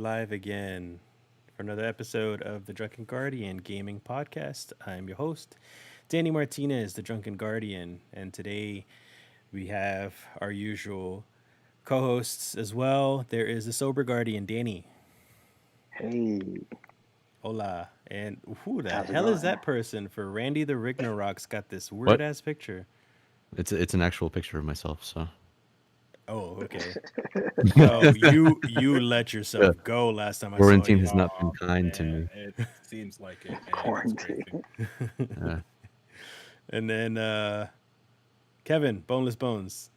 live again for another episode of the Drunken Guardian Gaming Podcast. I'm your host, Danny Martinez, the Drunken Guardian, and today we have our usual co hosts as well. There is the Sober Guardian, Danny. Hey, Hola. And who the how's it hell is going? that person for Randy the Rignarock's got this weird What? ass picture? It's an actual picture of myself. So Oh, okay. Yo, you let yeah, yourself go last time I saw quarantine you. has not been Oh kind to man, me. it seems like it, man. It's Quarantine. crazy. Uh, And then Kevin, Boneless Bones,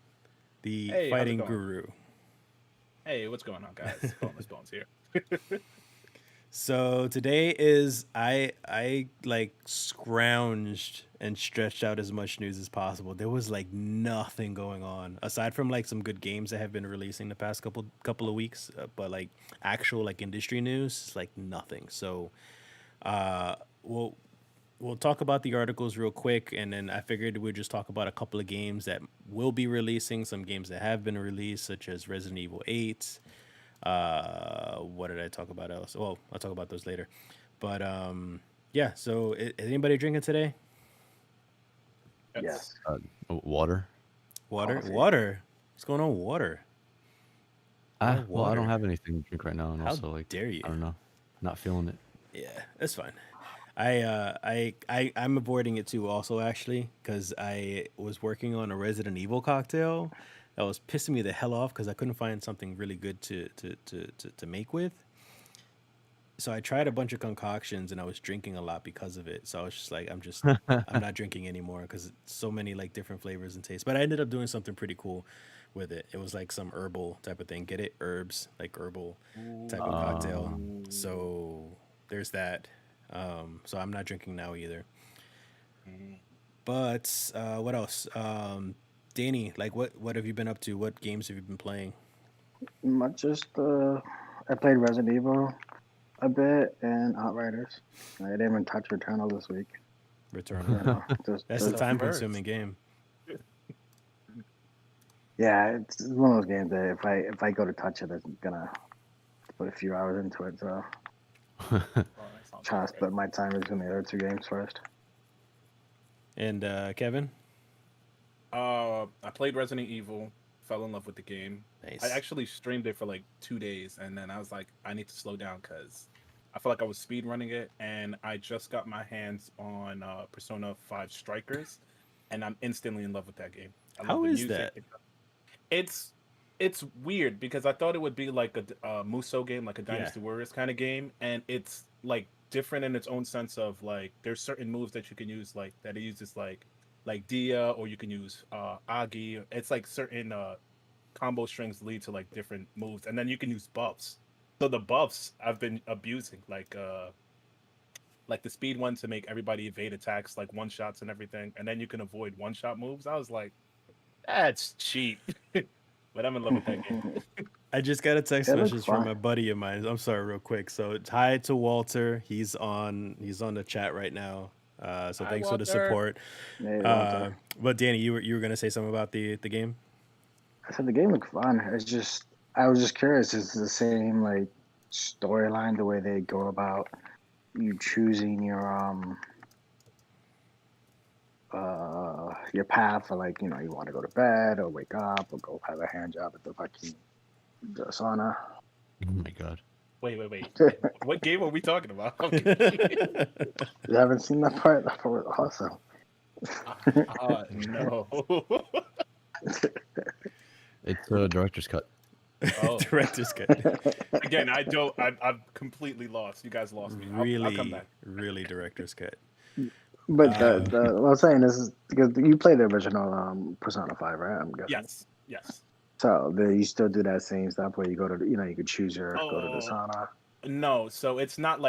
the Hey, how's it fighting going? guru. Hey, what's going on, guys? Boneless Bones here. So today is I like scrounged and stretched out as much news as possible. There was like nothing going on aside from like some good games that have been releasing the past couple of weeks, but like actual like industry news, like nothing. So uh, we'll we'll talk about the articles real quick, and then I figured we'd just talk about a couple of games that will be releasing, some games that have been released, such as Resident Evil 8. What did I talk about else? Well, I'll talk about those later. But yeah. So is anybody drinking today? Yes. Yes, water. Water, coffee. water. What's going on? Water. Why Well, I don't water? have anything to drink right now, and How also like dare you? I don't know, not feeling it. Yeah, that's fine. I'm avoiding it too also actually because I was working on a Resident Evil cocktail that was pissing me the hell off because I couldn't find something really good to make with. So I tried a bunch of concoctions and I was drinking a lot because of it. So I was just like, I'm not drinking anymore because so many like different flavors and tastes. But I ended up doing something pretty cool with it. It was like some herbal type of thing. Get it? Herbs, like herbal type of cocktail. Ooh. So there's that. So I'm not drinking now either. Mm. But what else? Danny, like what have you been up to? What games have you been playing? Much just I played Resident Evil a bit and Outriders. I didn't even touch Returnal this week. Returnal. That's a Just The time first. consuming game. yeah, it's one of those games that if I go to touch it, I'm gonna put a few hours into it. So Oh, that sounds trying about to right. split my time between the other two games first. And Kevin? I played Resident Evil, fell in love with the game. I Nice. actually streamed it for like 2 days, and then I was like, I need to slow down because I felt like I was speed running it, and I just got my hands on Persona 5 Strikers, and I'm instantly in love with that game. I love How the is music. that? It's it's weird because I thought it would be like a Muso game, like a Yeah. Dynasty Warriors kind of game, and it's like different in its own sense of like there's certain moves that you can use like that it uses like Dia, or you can use Agi. It's like certain combo strings lead to like different moves, and then you can use buffs. So the buffs I've been abusing, like the speed one to make everybody evade attacks, like one shots and everything, and then you can avoid one shot moves. I was like, that's cheap, but I'm in love with that game. I just got a text It looks message from fun. a buddy of mine. I'm sorry, real quick. So it's hi to Walter. He's on the chat right now. So Hi, thanks for the Walter. support. Maybe Walter. But Danny, you were gonna say something about the game? I said the game looked fun. It's just I was just curious. Is the same like storyline the way they go about you choosing your path for like you want to go to bed or wake up or go have a hand job at the fucking the sauna. Oh my god. Wait. What game are we talking about? I'm confused. Oh, You haven't seen that part? That part was awesome. No. It's a director's cut. Oh, director's cut. again, I don't. I'm completely lost. You guys lost me. I'll come Really, back. really director's cut. But Uh, what I'm saying is because you played the original Persona 5, right? I'm guessing. Yes, yes. So you still do that same stuff where you go to you could choose your go to the Oh sauna. no. So it's not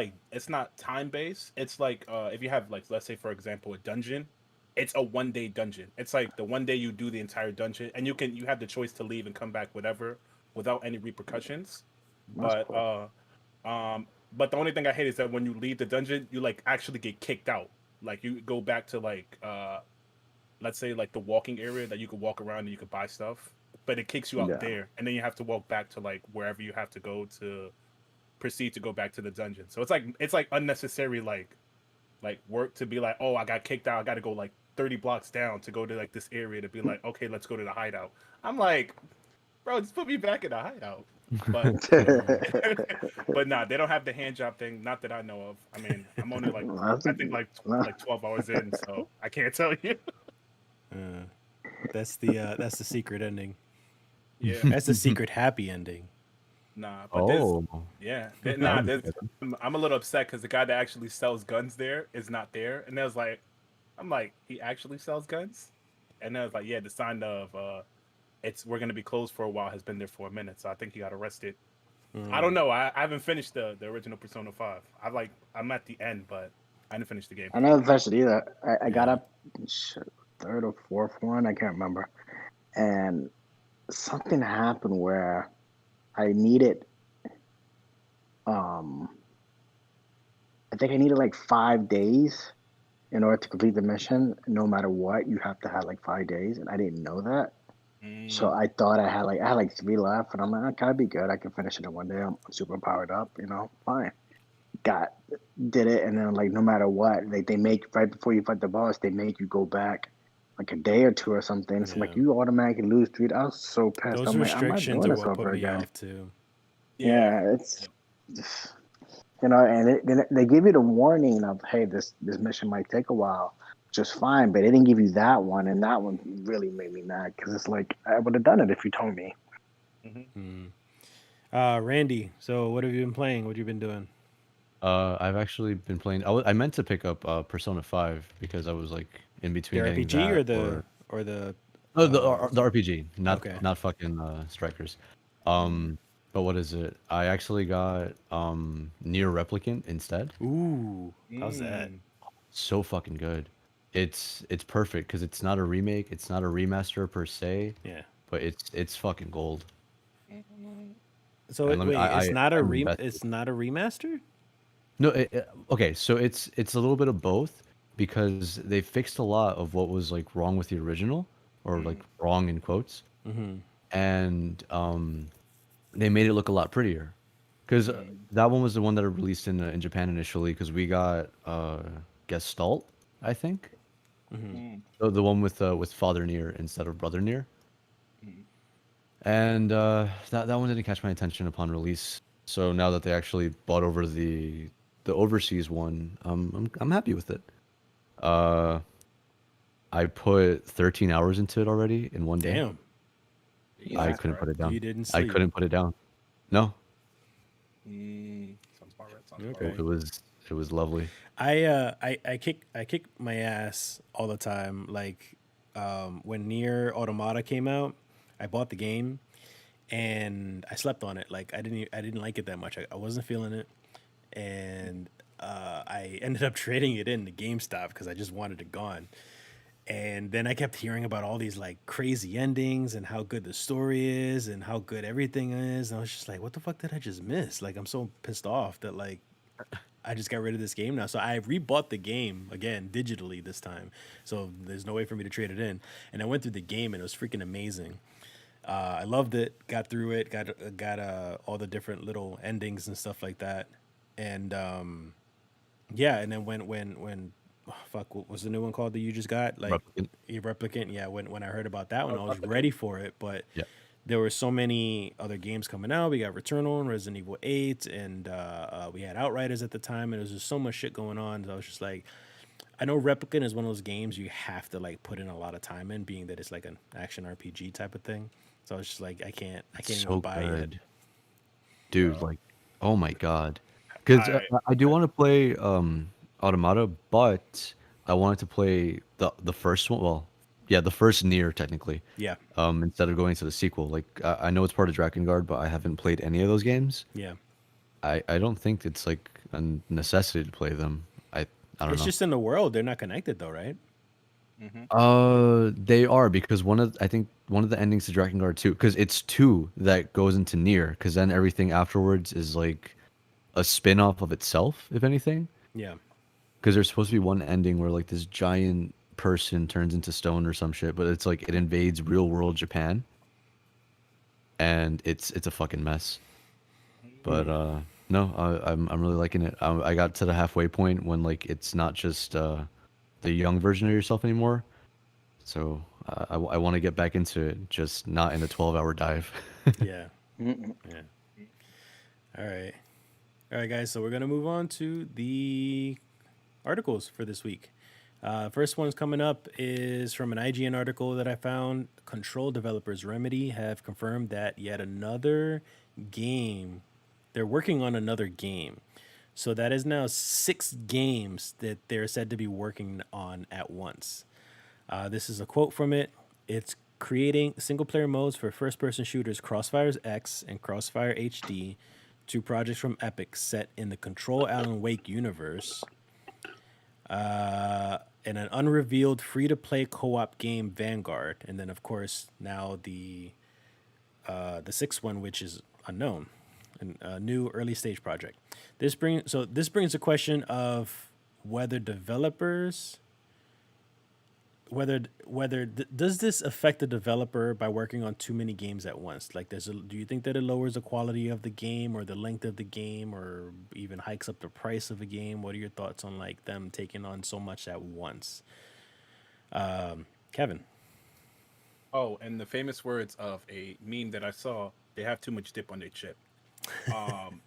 time based. It's like if you have like let's say for example a dungeon, it's a 1 day dungeon. It's like the 1 day you do the entire dungeon, and you have the choice to leave and come back whatever without any repercussions. That's But cool. but the only thing I hate is that when you leave the dungeon, you like actually get kicked out. Like you go back to like let's say like the walking area that you could walk around and you could buy stuff, but it kicks you out Yeah. there, and then you have to walk back to like wherever you have to go to proceed to go back to the dungeon. So it's like unnecessary like work to be like, oh, I got kicked out. I got to go like 30 blocks down to go to like this area to be like, okay, let's go to the hideout. I'm like, bro, just put me back in the hideout. But but nah, they don't have the hand job thing. Not that I know of. I mean, I'm only like I think like 12 hours in, so I can't tell you. Uh, that's the secret ending. Yeah, That's the secret happy ending. nah, but there's Oh, yeah, that was there's, good. I'm a little upset because the guy that actually sells guns there is not there, and I was like, I'm like, he actually sells guns, and then I was like, yeah, the sign of we're gonna be closed for a while has been there for a minute, so I think he got arrested. I don't know. I haven't finished the original Persona 5. I'm at the end, but I didn't finish the game. I never finished it either. I got Yeah. up third or fourth one. I can't remember. And something happened where I needed, um, I think I needed like 5 days in order to complete the mission. No matter what, you have to have like 5 days, and I didn't know that. So I thought I had like 3 left, and I'm like, okay, I'd be good. I can finish it in one day. I'm super powered up, fine. Did it, and then like no matter what, they make right before you fight the boss, they make you go back like a day or two or something. So I'm like, Yeah. you automatically lose 3. I was so pissed. Those I'm like, I'm not restrictions doing are this what over put me again. off too. Yeah, it's and they give you the warning of, hey, this mission might take a while, just fine, but they didn't give you that one, and that one really made me mad because it's like I would have done it if you told me. Hmm. Randy, so what have you been playing? What have you been doing? I've actually been playing. I meant to pick up Persona 5 because I was like in The between getting RPG that or the no, uh the RPG, okay. not fucking Strikers. But what is it? I actually got Near Replicant instead. Ooh, how's that? Mm. So fucking good. It's perfect because it's not a remake, it's not a remaster per se, Yeah. but it's fucking gold. So And wait, I'm invested. it's not a remaster? No, okay, so it's a little bit of both because they fixed a lot of what was like wrong with the original or like wrong in quotes, Mm-hmm. and they made it look a lot prettier. Because that one was the one that I released in Japan initially because we got Gestalt, I think, Mm-hmm. the one with Father Near instead of Brother Near, and that one didn't catch my attention upon release. So now that they actually bought over the overseas one, I'm happy with it. Uh, I put 13 hours into it already in one day. Damn, I Jesus couldn't Christ. put it you down. didn't I sleep. couldn't put it down. No, Sounds about right. Sounds about Okay. right. it was lovely. I kick my ass all the time. Like when Near Automata came out, I bought the game and I slept on it. Like I didn't like it that much. I wasn't feeling it, and I ended up trading it in to GameStop because I just wanted it gone. And then I kept hearing about all these like crazy endings and how good the story is and how good everything is. And I was just like, what the fuck did I just miss? Like I'm so pissed off that like I just got rid of this game now. So I rebought the game again digitally this time. So there's no way for me to trade it in. And I went through the game and it was freaking amazing. I loved it. Got through it. Got all the different little endings and stuff like that. And yeah. And then when oh, fuck, what was the new one called that you just got? Like Replicant. Replicant. Yeah. When I heard about that one, I was ready for it. But Yeah. there were so many other games coming out. We got Returnal and Resident Evil 8, and we had Outriders at the time, and there was just so much shit going on. So I was just like, I know Replicant is one of those games you have to like put in a lot of time in, being that it's like an action RPG type of thing. So I was just like, I can't even So buy it. good, dude. Like, oh my god. Because Alright. I do want to play Automata, but I wanted to play the first one. Well, yeah, the first Near technically. Yeah, Instead of going to the sequel. Like I know it's part of Drakengard, but I haven't played any of those games. yeah. I don't think it's like a necessity to play them. I don't It's know. just in the world. They're not connected though, right? They are because I think one of the endings to Drakengard 2, because it's 2 that goes into Near, because then everything afterwards is like a spin-off of itself, if anything. Yeah. Because there's supposed to be one ending where like this giant person turns into stone or some shit, but it's like it invades real world Japan, and it's a fucking mess. But No, I'm really liking it. I got to the halfway point when like it's not just the young version of yourself anymore. So I want to get back into it, just not in a 12-hour dive. Yeah. Mm-mm. Yeah. All right. All right, guys. So we're gonna move on to the articles for this week. First one's coming up is from an IGN article that I found. Control developers Remedy have confirmed that yet another game. They're working on another game. So that is now 6 games that they're said to be working on at once. This is a quote from it. It's creating single player modes for first person shooters Crossfire's X and Crossfire HD, 2 projects from Epic set in the Control Alan Wake universe, and an unrevealed free to play co op game Vanguard. And then, of course, now the sixth one, which is unknown, a new early stage project. This brings the question of whether developers does this affect the developer by working on too many games at once? Like, do you think that it lowers the quality of the game or the length of the game or even hikes up the price of a game? What are your thoughts on like them taking on so much at once? Kevin. Oh, and the famous words of a meme that I saw: "They have too much dip on their chip." Um,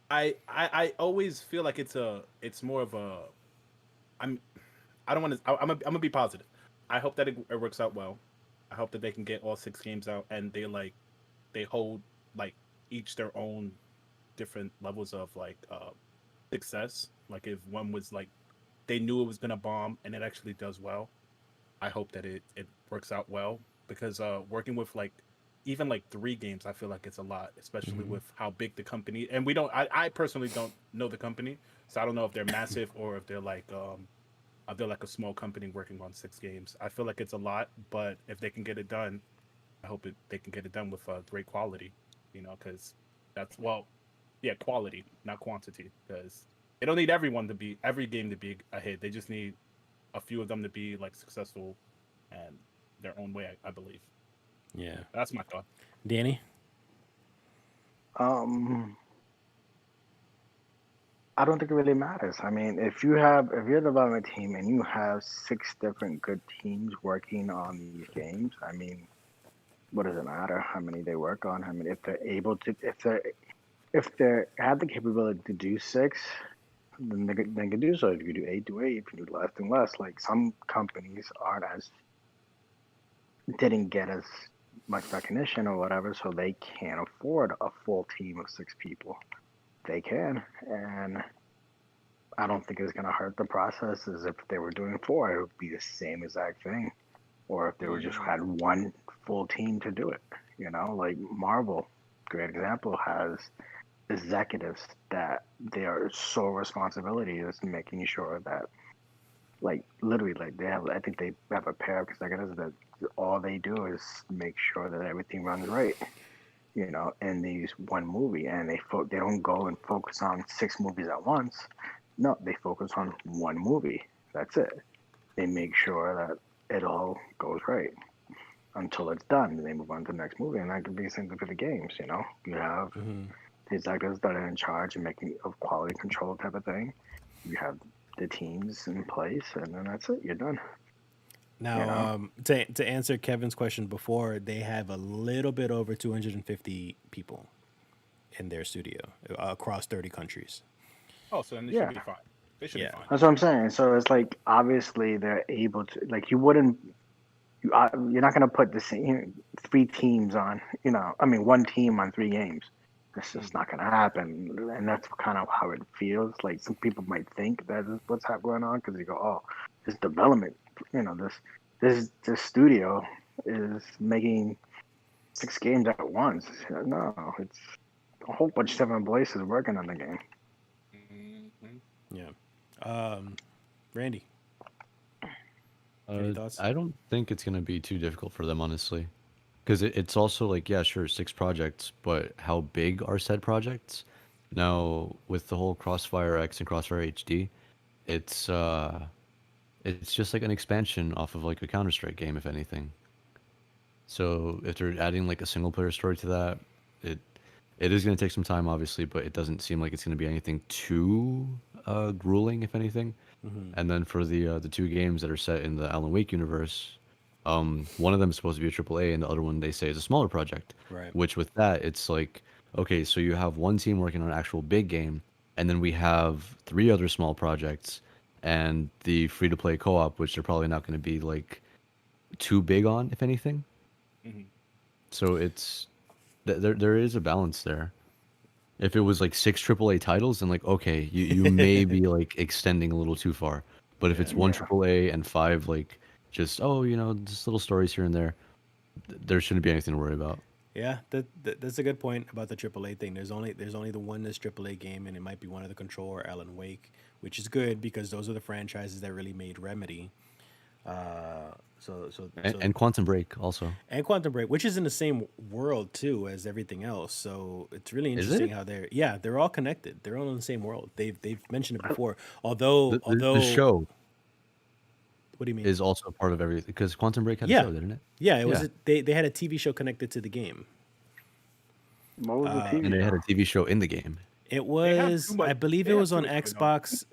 I always feel like it's more of a I'm I don't want to. I'm gonna be positive. I hope that it works out well. I hope that they can get all 6 games out and they hold like each their own different levels of success. Like if one was like they knew it was gonna bomb and it actually does well. I hope that it works out well because working with like even like 3 games, I feel like it's a lot, especially Mm-hmm. with how big the company. And we don't. I personally don't know the company, so I don't know if they're massive or if they're like a small company working on 6 games. I feel like it's a lot, but if they can get it done, I hope they can get it done with great quality. Because that's yeah, quality, not quantity. Because they don't need every game to be a hit. They just need a few of them to be like successful and their own way. I believe. Yeah. That's my thought. Danny. Um, I don't think it really matters. I mean, if you're a development team and you have 6 different good teams working on these games, I mean, what does it matter how many they work on? I mean, if they're able to, if they have the capability to do 6, then they can do so. If you do 8, do 8. If you do less, then less. Like some companies aren't as didn't get as much recognition or whatever, so they can't afford a full team of 6 people. They can, and I don't think it's gonna hurt the process. As if they were doing 4, it would be the same exact thing. Or if they were just Mm, had one full team to do it. Like Marvel, great example, has executives that their sole responsibility is making sure that, like, literally, like I think they have a pair of executives that all they do is make sure that everything runs right. In these one movie, and they don't go and focus on 6 movies at once. No, they focus on one movie. That's it. They make sure that it all goes right until it's done. And they move on to the next movie, and that could be the same thing for the games. You have Mm-hmm. the executives that are in charge and making of quality control type of thing. You have the teams in place, and then that's it. You're done. You Now, know. to answer Kevin's question before, they have a little bit over 250 people in their studio across 30 countries. Oh, so then they should Yeah, be fine. They should be Yeah. fine. that's what I'm saying. So it's like obviously they're able to. Like you wouldn't. You're not gonna put the same 3 teams on. I mean, one team on 3 games. It's just Hmm. not gonna happen, and that's kind of how it feels. Like some people might think that is what's going on because you go, "Oh, this development, this studio is making 6 games at once." No, it's a whole bunch of different voices working on the game. Hmm. Yeah. Randy, any thoughts? I don't think it's gonna be too difficult for them, honestly, because it's also like, yeah, sure, 6 projects, but how big are said projects? Now, with the whole Crossfire X and Crossfire HD, it's it's just like an expansion off of like a Counter Strike game, if anything. So if they're adding like a single player story to that, it It is going to take some time, obviously, but it doesn't seem like it's going to be anything too grueling, if anything. Hmm. And then for the two games that are set in the Alan Wake universe, one of them is supposed to be a AAA, and the other one they say is a smaller project. Right. Which with that, it's like, okay, so you have one team working on an actual big game, and then we have three other small projects, and the free to play co-op, which they're probably not going to be like too big on, if anything. Mhm. So it's there is a balance there. If it was like six AAA titles, then like okay, you may be like extending a little too far. But if it's Yeah. one Yeah. AAA and five like just just little stories here and there, there shouldn't be anything to worry about. Yeah, that's a good point about the AAA thing. There's only the one this AAA game, and it might be one of the Control or Alan Wake, which is good because those are the franchises that really made Remedy. So so And, so and Quantum Break also. and Quantum Break, which is in the same world too as everything else. So it's really Is interesting it? how they're all connected. They're all in the same world. They've mentioned it I- before. Although The show what do you mean? is also part of everything because Quantum Break had a Yeah, show, didn't it? yeah. It was Yeah, they had a TV show connected to the game. What was the TV and they had show? a TV show in the game. It They have too was, much. I believe They it have was too on much going on. Xbox.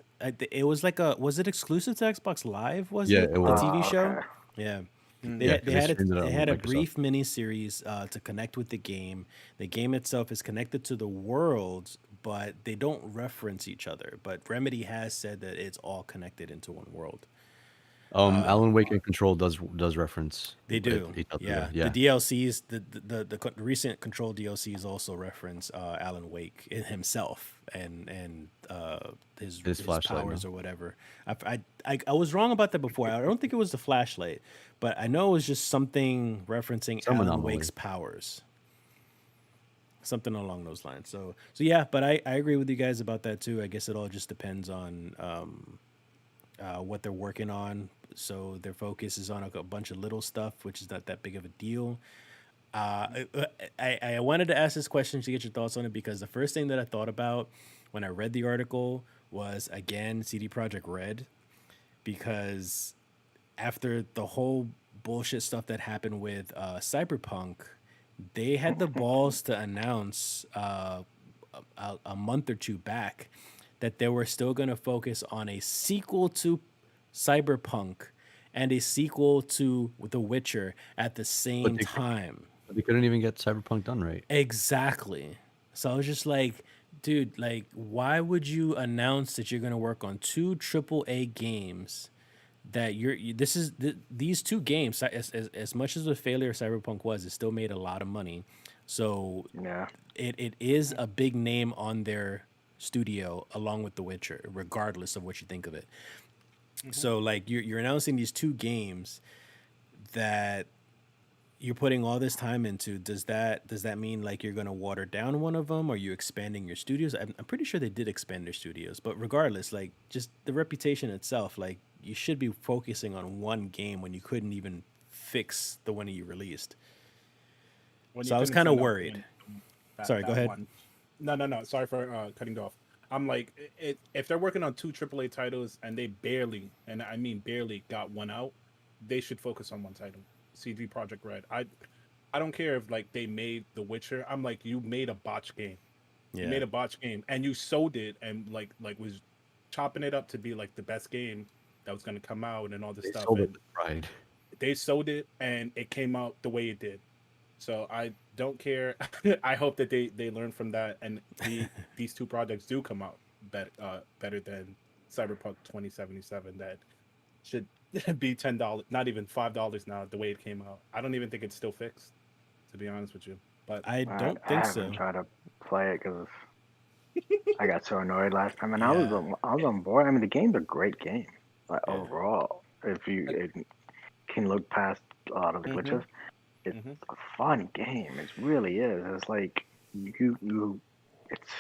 It was like was it exclusive to Xbox Live? Was Yeah, it it the was. TV show? Okay. Yeah. Yeah, They because they had streamed it they on had a Microsoft. brief mini series to connect with the game. The game itself is connected to the worlds, but they don't reference each other. But Remedy has said that it's all connected into one world. Alan Wake and Control does reference They do, each other yeah. there. The Yeah. DLCs, the recent Control DLCs also reference Alan Wake in himself and his Flashlight, powers no? or whatever. I was wrong about that before. I don't think it was the flashlight, but I know it was just something referencing Some Alan anomaly. Wake's powers, something along those lines. So yeah, but I agree with you guys about that too. I guess it all just depends on what they're working on. So their focus is on a bunch of little stuff, which is not that big of a deal. I wanted to ask this question to get your thoughts on it because the first thing that I thought about when I read the article was again CD Projekt Red because after the whole bullshit stuff that happened with Cyberpunk, they had the balls to announce a month or two back that they were still going to focus on a sequel to Cyberpunk and a sequel to The Witcher at the But same they, time. but they couldn't even get Cyberpunk done right. Exactly. So I was just like, dude, like, why would you announce that you're going to work on two AAA games that these two games, as much as the failure of Cyberpunk was, it still made a lot of money. So Yeah. it is a big name on their studio along with The Witcher, regardless of what you think of it. So like you're announcing these two games that you're putting all this time into. Does that mean like you're gonna water down one of them? Or are you expanding your studios? I'm pretty sure they did expand their studios, but regardless, like just the reputation itself, like you should be focusing on one game when you couldn't even fix the one that you released. When So you I was couldn't kind of send out worried. Sorry, go ahead. one. No. Sorry for cutting you off. I'm like, if they're working on two AAA titles and they barely, and I mean barely, got one out, they should focus on one title. CD Projekt Red. I don't care if like they made The Witcher. I'm like, you made a botch game. You Yeah. made a botch game, and you sold it, and like was chopping it up to be like the best game that was gonna come out and all this They stuff. sold it And with pride. they sold it, and it came out the way it did. So I don't care. I hope that they learn from that, and these two projects do come out better than Cyberpunk 2077. That should be $10, not even $5 now. The way it came out, I don't even think it's still fixed, to be honest with you. But I I, don't I think haven't so. tried to play it because I got so annoyed last time, and Yeah. I was on board. I mean, the game's a great game, like Yeah. overall. If you it can look past a lot of the Mhm. glitches, it's Mhm. a fun game. It really is. It's like you it's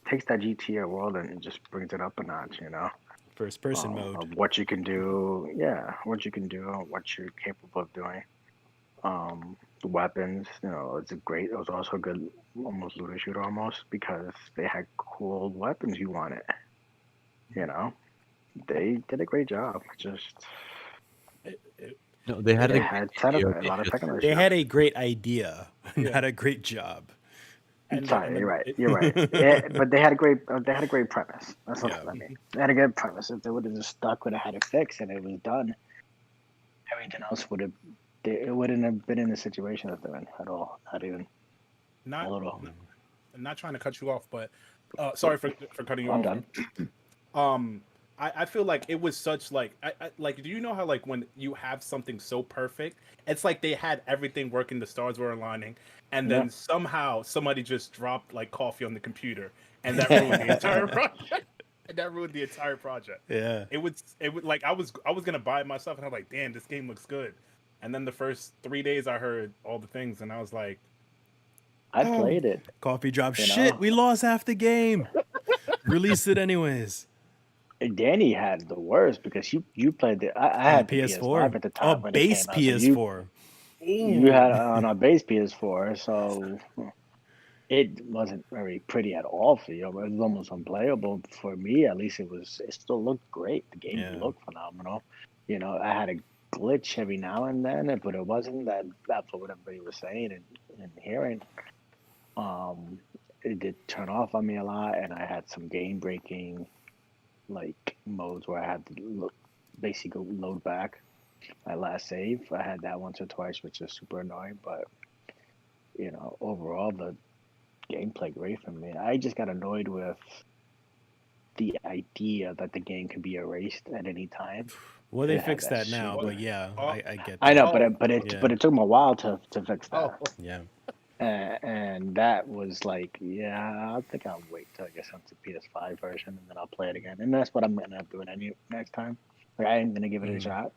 takes that GTA world and it just brings it up a notch. First person mode. Of what you can do. Yeah, what you can do, what you're capable of doing. The weapons, it was also a good, almost looter shooter almost because they had cool weapons you wanted. You know, they did a great job. Just it, it, No, they had they a it, great had set up idea. a lot of technical They issues. had a great idea, yeah. not a great job. and Sorry, then you're right. You're right. But they had a great premise. That's what Yeah. I mean. They had a good premise. If they would have just stuck with it, had it fixed, and it was done, everything else would have. It wouldn't have been in the situation that they're in at all. Not even a not little. not trying to cut you off, but sorry for cutting you I'm off. done. I feel like it was such like like, do you know how like when you have something so perfect, it's like they had everything working, the stars were aligning, and Yeah. then somehow somebody just dropped like coffee on the computer, and that ruined the entire project. And that ruined the entire project. Yeah. It would like I was gonna buy it myself, and I'm like, damn, this game looks good. And then the first 3 days, I heard all the things, and I was like, I Oh, played it. coffee drop. You Shit, know? we lost half the game. Released it anyways. And Danny had the worst because you played it. I On the had the PS4. PS5 at the Oh, time when it base came out. So PS4. you ooh, had it on a base PS4, so it wasn't very pretty at all for you. It was almost unplayable for me. At least it still looked great. The game Yeah. looked phenomenal. You know, I had a glitch every now and then, but it wasn't that. That's what everybody was saying and hearing. Um, it did turn off on me a lot, and I had some game breaking like modes where I had to basically load back my last save. I had that once or twice, which is super annoying. But overall the gameplay great for me. I just got annoyed with the idea that the game could be erased at any time. Well, they It had fixed that shit now, in but it. yeah, Oh. I get I that. know, Oh. but it took them a while to fix that. oh, Yeah. And that was like, yeah, I think I'll wait till I get sent the PS5 version and then I'll play it again. And that's what I'm gonna do next time. Like I am gonna give it a Mhm. shot,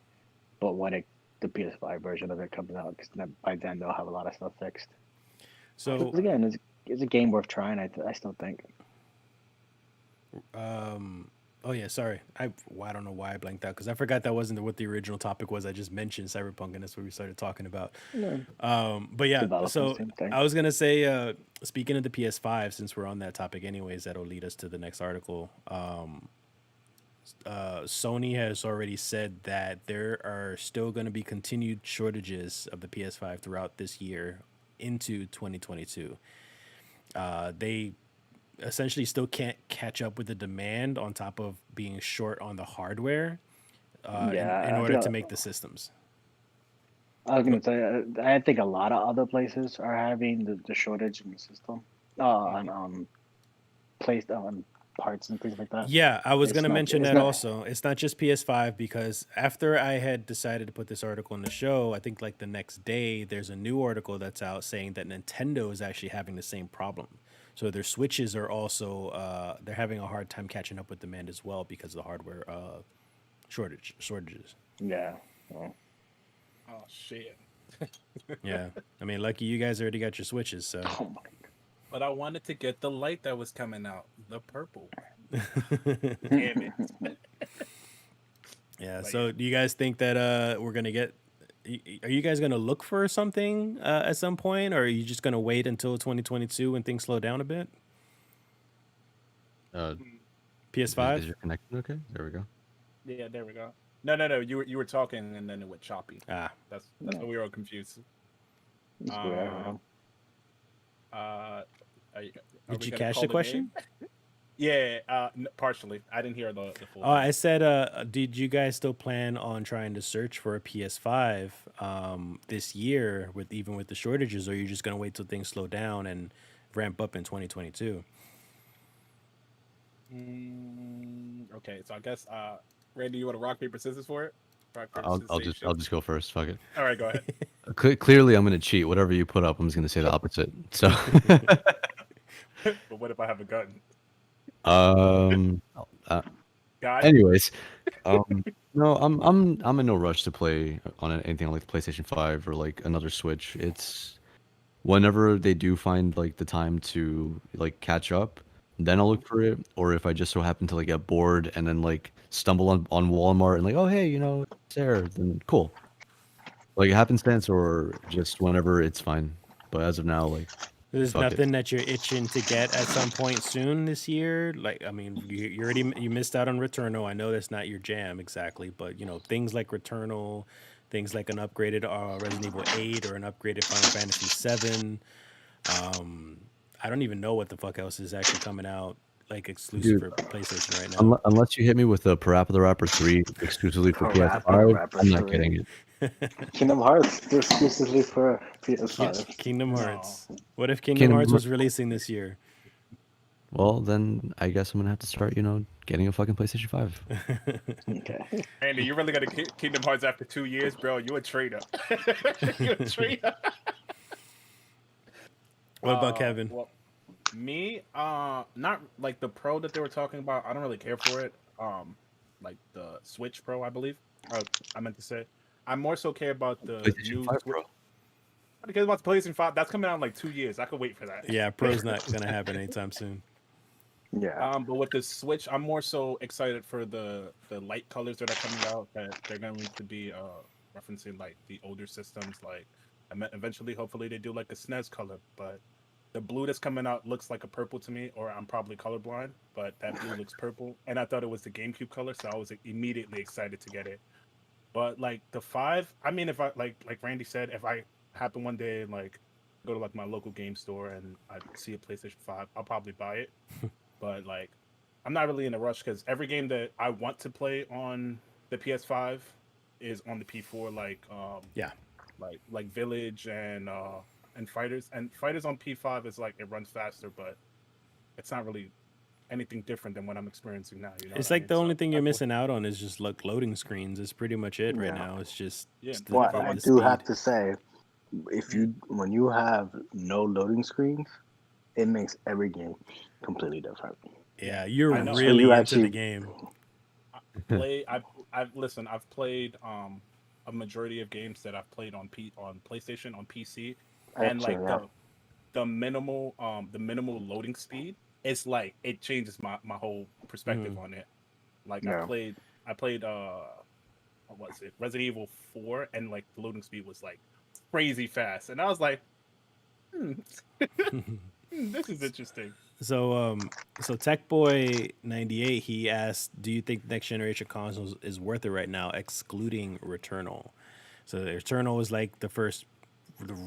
but when the PS5 version of it comes out, because by then they'll have a lot of stuff fixed. So, Because again, it's a game worth trying. I still think. oh yeah, sorry. I don't know why I blanked out because I forgot that wasn't what the original topic was. I just mentioned Cyberpunk, and that's what we started talking about. Yeah, But yeah, developers, so same thing. I was gonna say, speaking of the PS5, since we're on that topic, anyways, that'll lead us to the next article. Sony has already said that there are still going to be continued shortages of the PS5 throughout this year into 2022. They essentially still can't catch up with the demand on top of being short on the hardware Yeah, in I order think to make the systems. I was gonna say I think a lot of other places are having the shortage in the system. On placed on parts and things like that. Yeah, I was It's going to not. mention It's that not. also. It's not just PS5 because after I had decided to put this article in the show, I think like the next day there's a new article that's out saying that Nintendo is actually having the same problem. So their Switches are also they're having a hard time catching up with demand as well because of the hardware shortages. Yeah. Well, oh shit. Yeah, I mean, lucky you guys already got your Switches, so oh my. But I wanted to get the light that was coming out, the purple. Damn it. yeah. But So do you guys think that we're gonna get? Are you guys gonna look for something at some point, or are you just gonna wait until 2022 when things slow down a bit? Is PS5. your connection okay? There we go. Yeah, there we go. No. You were talking and then it went choppy. Ah, That's what we were all confused. It's weird. Are you, are did we you gonna catch call the game? question? Yeah, partially. I didn't hear the full. Oh, I said, did you guys still plan on trying to search for a PS5 this year even with the shortages, or are you just gonna wait till things slow down and ramp up in 2022? Okay, so I guess Randy, you want to rock paper scissors for it? Rock paper I'll scissors. I'll just go first. Fuck it. All right, go ahead. Clearly, I'm gonna cheat. Whatever you put up, I'm just gonna say the opposite. So, But what if I have a gun? um, Guy? anyways, no, I'm in no rush to play on anything like the PlayStation 5 or like another Switch. It's whenever they do find like the time to like catch up, then I'll look for it. Or if I just so happen to like get bored and then like stumble on Walmart and like, oh hey, it's there, then cool. Like happenstance or just whenever, it's fine. But as of now, like There's fuck it. nothing that you're itching to get at some point soon this year. Like, I mean, you missed out on Returnal. I know that's not your jam exactly, but things like Returnal, things like an upgraded Resident Evil 8 or an upgraded Final Fantasy 7. I don't even know what the fuck else is actually coming out like exclusive Dude, for PlayStation right now. unless you hit me with a Parappa the Rapper 3 exclusively for Parappa the PS5, Rapper I'm not 3. getting it. Kingdom Hearts exclusively for PS5. Kingdom No. Hearts. What if Kingdom Kingdom Hearts Hearts. was releasing this year? Well, then I guess I'm gonna have to start, getting a fucking PlayStation 5. Okay. Andy, you really got to Kingdom Hearts after 2 years, bro? You a traitor. You a traitor. What about Kevin? Well, me, not like the Pro that they were talking about. I don't really care for it. Like the Switch Pro, I believe. I meant to say. I more so care about the PlayStation new 5 Switch. Pro. I care about the PlayStation 5. That's coming out in like 2 years. I could wait for that. Yeah, Pro's not gonna happen anytime soon. Yeah. But with the Switch, I'm more so excited for the light colors that are coming out. That they're going to be referencing like the older systems. Like eventually, hopefully, they do like a SNES color. But the blue that's coming out looks like a purple to me, or I'm probably colorblind. But that blue looks purple, and I thought it was the GameCube color, so I was immediately excited to get it. But like the 5, I mean, if I like Randy said, if I happen one day and like go to like my local game store and I see a PlayStation 5, I'll probably buy it. But like, I'm not really in a rush because every game that I want to play on the PS5 is on the P4. Yeah. Like Village and Fighters on P5 is like it runs faster, but it's not really anything different than what I'm experiencing now. You know, It's what I like mean? the only So thing you're that's missing out on is just like loading screens. It's pretty much it right Yeah. now. It's just Yeah, it's but if But I I the want, do speed. have to say, when you have no loading screens, it makes every game completely different. Yeah, you're I know. Until you really into the actually, game. I've played a majority of games that I've played on PlayStation on PC, and actually, like yeah, the minimal loading speed, it's like it changes my whole perspective on it. Like yeah. I played what was it, Resident Evil 4, and like the loading speed was like crazy fast, and I was like, hmm, this is interesting. So Tech Boy 98 he asked, "Do you think next generation consoles is worth it right now, excluding Returnal?" So Returnal was like the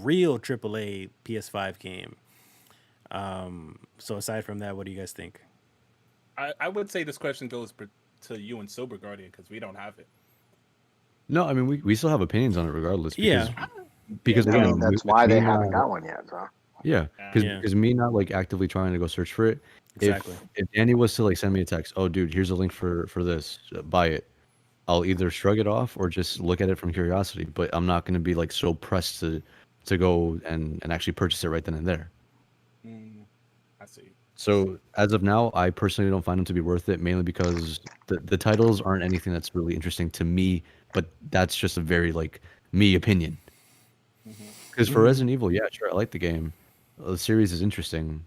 real AAA PS5 game. So aside from that, what do you guys think? I would say this question goes to you and Sober Guardian because we don't have it. No, I mean we still have opinions on it regardless Yeah, because I again, mean, that's with why me they haven't not got one yet. So yeah, yeah, because me not like actively trying to go search for it. exactly. If Danny was to like send me a text, oh dude, here's a link for this, buy it. I'll either shrug it off or just look at it from curiosity. But I'm not gonna be like so pressed to go and actually purchase it right then and there. Mm, I see. So as of now, I personally don't find them to be worth it, mainly because the titles aren't anything that's really interesting to me. But that's just a very like me opinion. Hmm. Because for Resident Evil, yeah, sure, I like the game. The series is interesting,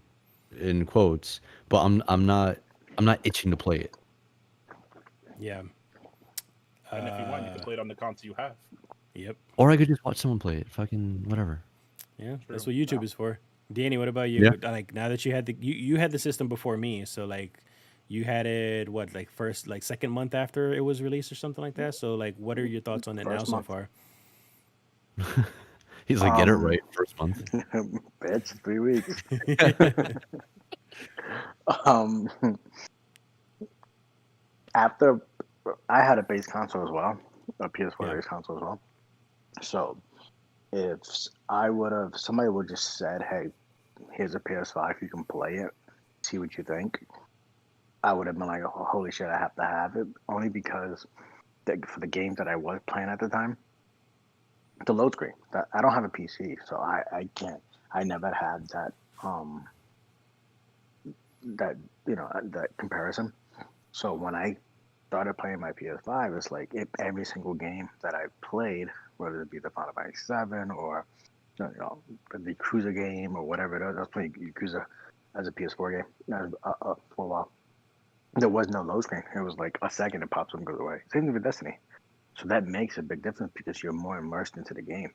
in quotes, but I'm not itching to play it. Yeah. And if you want, you can play it on the console you have. Yep. Or I could just watch someone play it. Fucking whatever. Yeah, that's True. what YouTube is for. Danny, what about you? Yeah. Like now that you had you had the system before me, so like you had it what like first like second month after it was released or something like that. So like, what are your thoughts on it now first so month, far? He's like, get it um, right first month. bitch, 3 weeks. Um, after I had a base console as well, a PS4 Yeah. base console as well. So if I would have, somebody would just said, "Hey, here's a PS5, you can play it, see what you think." I would have been like, "Oh, holy shit, I have to have it," only because for the games that I was playing at the time, the load screen. That I don't have a PC, so I can't. I never had um that that comparison. So when I started playing my PS5, it's like every single game that I played, whether it be the Final Fantasy 7 or the Yakuza game or whatever it is. I was playing Yakuza as a PS4 game for a while. There was no load screen. It was like a second, it pops up and goes away. Same thing with Destiny. So that makes a big difference because you're more immersed into the game.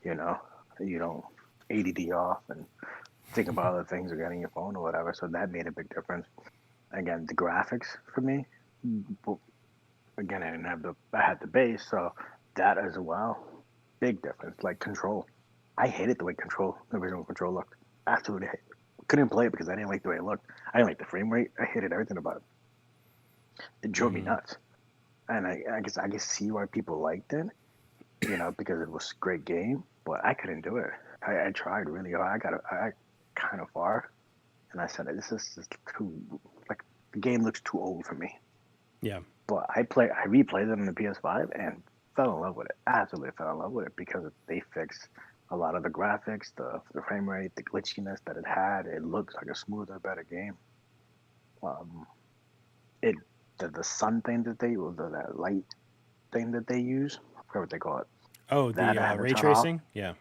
You know, you don't ADD off and think about other things or getting your phone or whatever. So that made a big difference. Again, the graphics for me, again, I had the base, so that as well, big difference. Like control, I hated the way the original control looked. Absolutely hate. couldn't play it because I didn't like the way it looked. I didn't like the frame rate. I hated everything about it. It drove me Mhm. nuts. And I guess I can see why people liked it, because it was a great game. But I couldn't do it. I tried really hard. I kind of far, and I said this is just too like the game looks too old for me. Yeah. But I replayed it on the PS5 and fell in love with it. Absolutely fell in love with it because they fixed a lot of the graphics, the frame rate, the glitchiness that it had. It looks like a smoother, better game. Um, it the sun thing that they or that light thing that they use, I forget what they call it. Oh, That the I had to ray turn off. tracing. Yeah.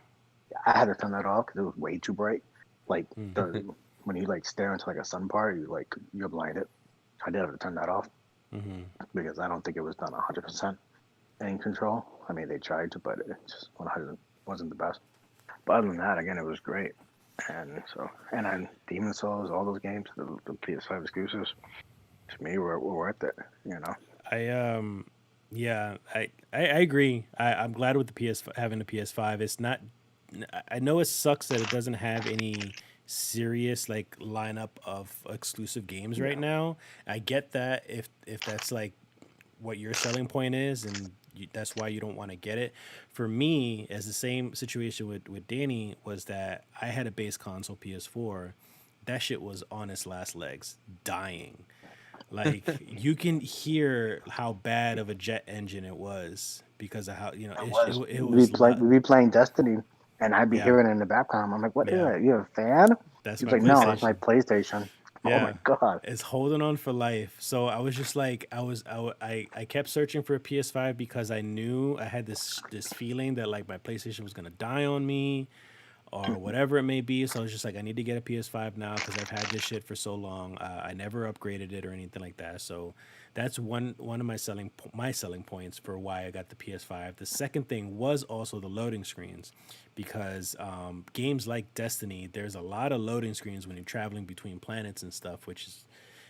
I had to turn that off because it was way too bright. Like Mm. when you like stare into like a sun part, you're blinded. I did have to turn that off Mm-hmm. because I don't think it was done 100% in control. I mean, they tried to, but it just 100 wasn't the best. But other than that, again, it was great. And then Demon Souls, all those games, the PS5 exclusives, to me were worth it. I yeah, I agree. I'm glad with the having the PS5. It's not. I know it sucks that it doesn't have any serious like lineup of exclusive games right Yeah, now. I get that if that's like what your selling point is, and that's why you don't want to get it. For me, as the same situation with Danny was that I had a base console PS4. That shit was on its last legs, dying. Like you can hear how bad of a jet engine it was because of how it it was. it was We be playing Destiny, and I'd be yeah, hearing it in the background. I'm like, "What is yeah. that? You have a fan?" That's He was my like, "No, that's my PlayStation. PlayStation." Oh my Yeah, god! it's holding on for life. So I was just like, I kept searching for a PS5 because I knew I had this feeling that like my PlayStation was gonna die on me or whatever it may be. So I was just like, I need to get a PS5 now because I've had this shit for so long. I never upgraded it or anything like that. So that's one of my selling points for why I got the PS5. The second thing was also the loading screens, because games like Destiny, there's a lot of loading screens when you're traveling between planets and stuff, which is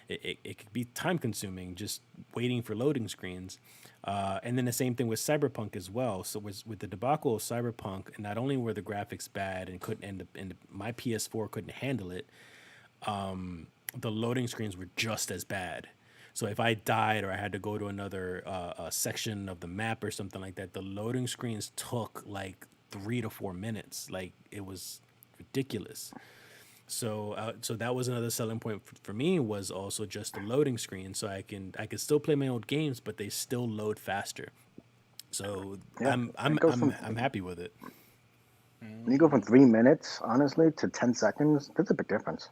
it could be time consuming just waiting for loading screens. And then the same thing with Cyberpunk as well. So with the debacle of Cyberpunk, not only were the graphics bad and couldn't my PS4 couldn't handle it, the loading screens were just as bad. So if I died or I had to go to another section of the map or something like that, the loading screens took like 3 to 4 minutes. Like it was ridiculous. So that was another selling point for me, was also just the loading screen. So I can still play my old games, but they still load faster. So Yeah, I'm it I'm goes I'm from I'm happy with it. when you go from 3 minutes, honestly, to 10 seconds. That's a big difference.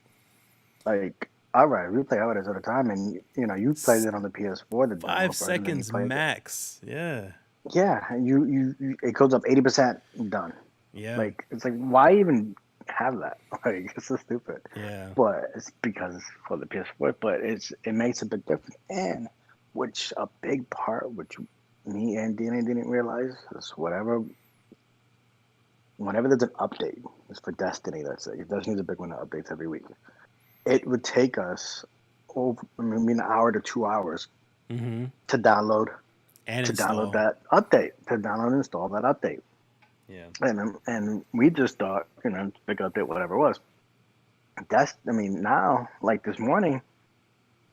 Like, all right, we play hours at a time, and you played S- it on the PS4, the demo Five version, then you seconds played it. max. Yeah. Yeah, and it goes up 80% done. Yeah. Like, it's like, why even have that? Like, it's so stupid. Yeah. But it's because it's for the PS4, but it makes a big difference. And which a big part, which me and Dina didn't realize, is whenever there's an update, it's for Destiny. That's it. Destiny's a big one that updates every week. It would take us over, I mean, an hour to 2 hours Mm-hmm. to download And to download install. that update, to download and install that update. Yeah. And we just thought, big update, whatever it was. Now, like this morning,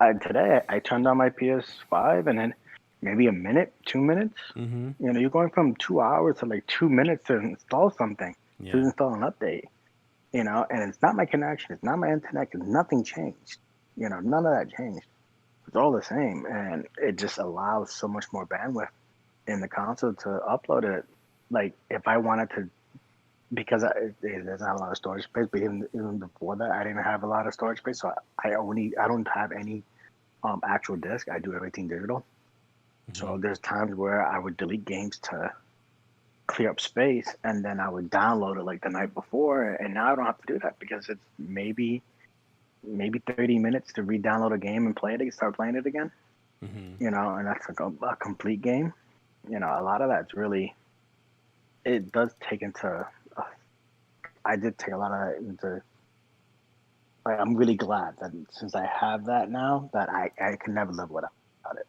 today I turned on my PS5 and then maybe a minute, 2 minutes. Mm-hmm. You're going from 2 hours to like 2 minutes to install something, to Yeah. install an update. And it's not my connection, it's not my internet, because nothing changed. None of that changed. It's all the same, and it just allows so much more bandwidth in the console to upload it. Like if I wanted to, because it doesn't have a lot of storage space, but even before that, I didn't have a lot of storage space, so I don't have any actual disk. I do everything digital. Mm-hmm. So there's times where I would delete games to clear up space, and then I would download it like the night before, and now I don't have to do that because it's maybe 30 minutes to re-download a game and play it, start playing it again. Mm-hmm. And that's like a complete game. A lot of that's really, it does take into. I did take a lot of that into. Like, I'm really glad that since I have that now, that I can never live without it.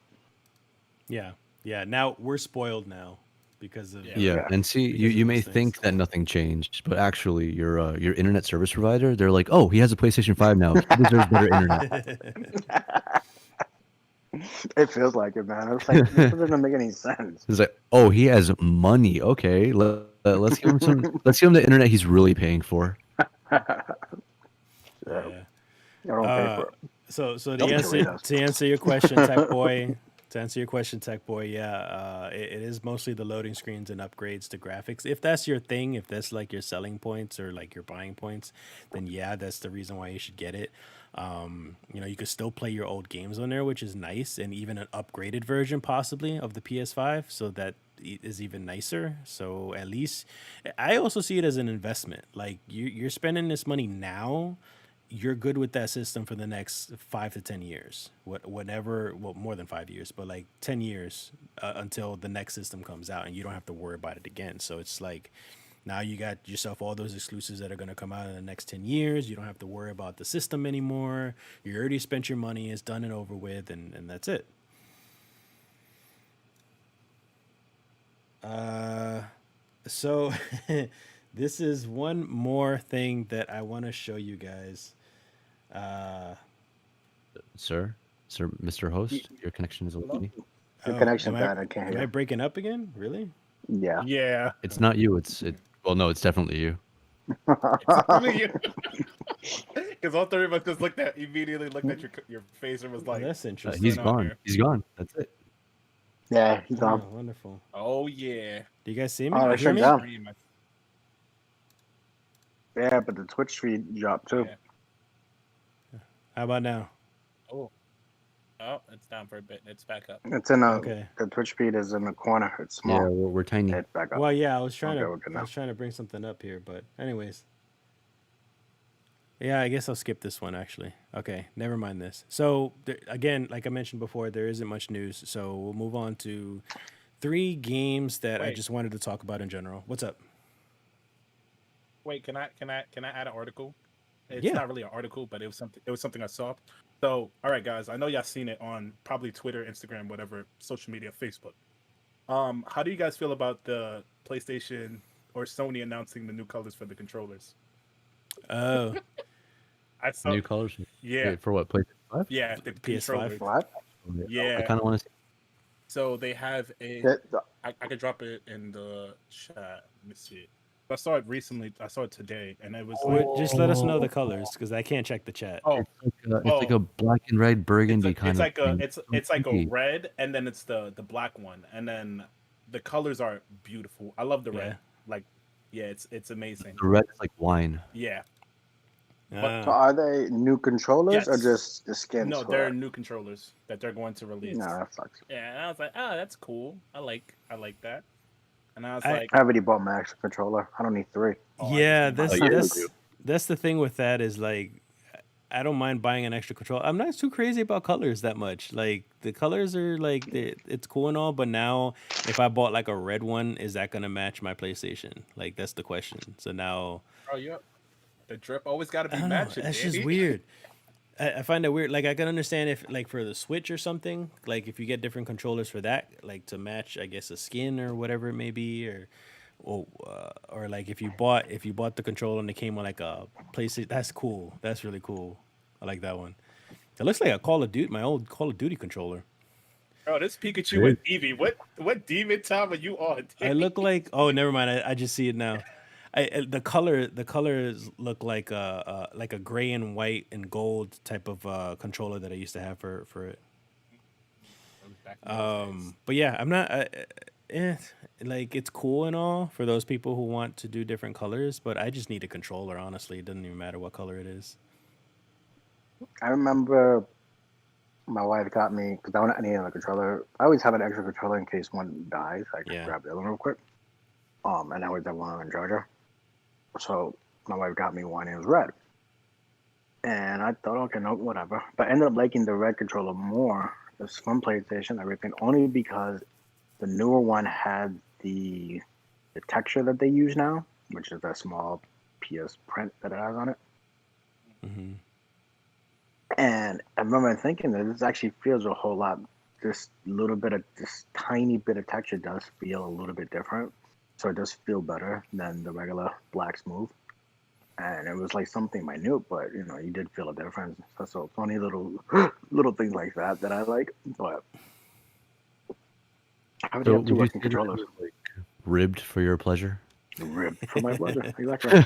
Yeah. Yeah. Now we're spoiled now. because of Yeah. Yeah, and see, because of you may those things. think that nothing changed, but actually, your internet service provider, they're like, oh, he has a PlayStation 5 now. He deserves better internet. It feels like it, man. It's like this doesn't make any sense. It's like, oh, he has money. Okay, let's give him some. Let's give him the internet he's really paying for. Yeah, Yeah. I don't pay for it. So to Don't answer Doritos. to answer your question, Tech Boy. To answer your question, Tech Boy, yeah, it is mostly the loading screens and upgrades to graphics. If that's your thing, if that's like your selling points or like your buying points, then yeah, that's the reason why you should get it. You could still play your old games on there, which is nice, and even an upgraded version possibly of the PS5, so that is even nicer. So at least, I also see it as an investment. Like you're spending this money now, you're good with that system for the next 5 to 10 years. Whatever, well, more than 5 years, but like 10 years until the next system comes out, and you don't have to worry about it again. So it's like now you got yourself all those exclusives that are going to come out in the next 10 years. You don't have to worry about the system anymore. You already spent your money. It's done and over with, and that's it. So this is one more thing that I want to show you guys. Sir, Mr. Host, your connection is a little. Your Oh, connection's am I bad. I can't am I hear. breaking up again? Really? Yeah. Yeah. It's not you. It. Well, no, it's definitely you. Because all three of us just immediately looked at your face and was Well, like, that's interesting. He's going on gone. here? He's gone. That's it. Yeah, he's Oh, gone. wonderful. "Oh yeah." Do you guys see me? Oh, You I hear shut me? down. Pretty much. Yeah, but the Twitch feed dropped too. Yeah. How about now? Oh, it's down for a bit. It's back up. It's in Okay. the Twitch feed is in the corner. It's small. Yeah, we're tiny. It's back up. Well, yeah, I was trying Okay, to we're good I now. was trying to bring something up here, but anyways. Yeah, I guess I'll skip this one actually. Okay, never mind this. So again, like I mentioned before, there isn't much news, so we'll move on to 3 games that I Wait. just wanted to talk about in general. What's up? Wait, can I add an article? It's Yeah. not really an article, but it was something I saw. So, all right, guys, I know y'all seen it on probably Twitter, Instagram, whatever social media, Facebook. How do you guys feel about the PlayStation or Sony announcing the new colors for the controllers? Oh, I saw, New colors. yeah, Wait, for what? PlayStation 5? yeah, the PS5? controllers. What? I Yeah. kind of want to see. So they have a. The- I could drop it in the chat. Let me see. I saw it recently. I saw it today, and it was like, just let us know the colors because I can't check the chat. oh, It's like a black and red burgundy kind it's of like a thing. it's like a pretty. red, and then it's the black one, and then the colors are beautiful. I love the Yeah. red. Like, yeah, it's amazing. The red is like wine. Yeah. So Ah, are they new controllers or Yes. just the skins? No, for they're it? new controllers that they're going to release. No, that sucks. Yeah, and I was like, oh, that's cool. I like that. And I was I- like, I already bought my extra controller. I don't need 3. oh, I yeah, just that's need my- that's the thing with that is like I don't mind buying an extra controller. I'm not too crazy about colors that much. Like the colors are like it's cool and all, but now if I bought like a red one, is that gonna match my PlayStation? Like that's the question. So now Oh, yeah. The drip always got to I be don't know. matching. That's Danny. just weird. I find it weird. Like I can understand if like for the Switch or something, like if you get different controllers for that, like to match, I guess a skin or whatever it may be, or like if you bought the controller and it came on like a PlayStation, that's cool. That's really cool. I like that one. It looks like a Call of Duty, my old Call of Duty controller. Bro, this Pikachu and Eevee. What demon time are you on? I look like oh, never mind. I just see it now. The colors look like a gray and white and gold type of controller that I used to have for it. But yeah, I'm not. Like it's cool and all for those people who want to do different colors, but I just need a controller. Honestly, it doesn't even matter what color it is. I remember my wife got me because I needed a controller. I always have an extra controller in case one dies. I can Yeah. grab the other one real quick. And I always have one on charger. So my wife got me one. And it was red, and I thought, okay, no, whatever. But I ended up liking the red controller more. It's from PlayStation, everything, only because the newer one had the texture that they use now, which is that small PS print that it has on it. Mm-hmm. And I remember thinking that this actually feels a whole lot this little bit of this tiny bit of texture does feel a little bit different, so it does feel better than the regular black smooth. And it was like something minute, but you did feel a difference. So funny little little things like that that I like. But I already So have two would you working say that it controllers. was like ribbed for your pleasure? Ribbed for my pleasure. Exactly.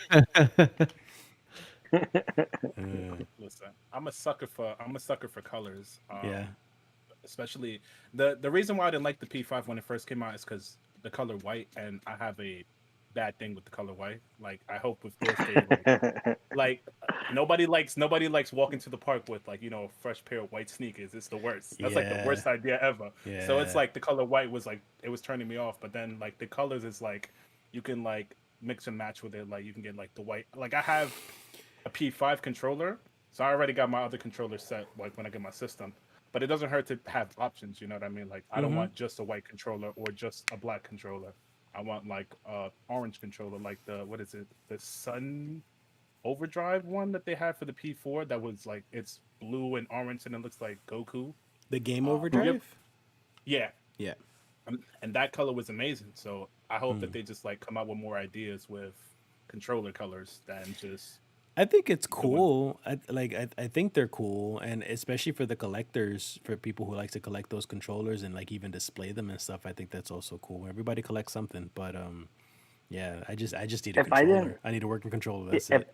Listen, I'm a sucker for colors. Yeah. Especially the reason why I didn't like the P5 when it first came out is because the color white, and I have a bad thing with the color white. Like I hope with this they like nobody likes walking to the park with like a fresh pair of white sneakers. It's the worst. That's like the Yeah. worst idea ever. So it's Yeah. like the color white was like it was turning me off. But then like the colors is like you can like mix and match with it. Like you can get like the white. Like I have a P5 controller, so I already got my other controller set. Like when I get my system. But it doesn't hurt to have options, you know what I mean? Like I don't Mhm. want just a white controller or just a black controller. I want like orange controller, like the what is it? The Sun Overdrive one that they had for the P4 that was like it's blue and orange and it looks like Goku. The Game Yep. Overdrive? Yeah. Yeah. And that color was amazing. So I hope Hmm. that they just like come out with more ideas with controller colors than just I think it's the ones. cool. I think they're cool, and especially for the collectors, for people who like to collect those controllers and like even display them and stuff. I think that's also cool. Everybody collects something, but yeah, I just need a if I didn't, controller. I need a working controller. if That's it.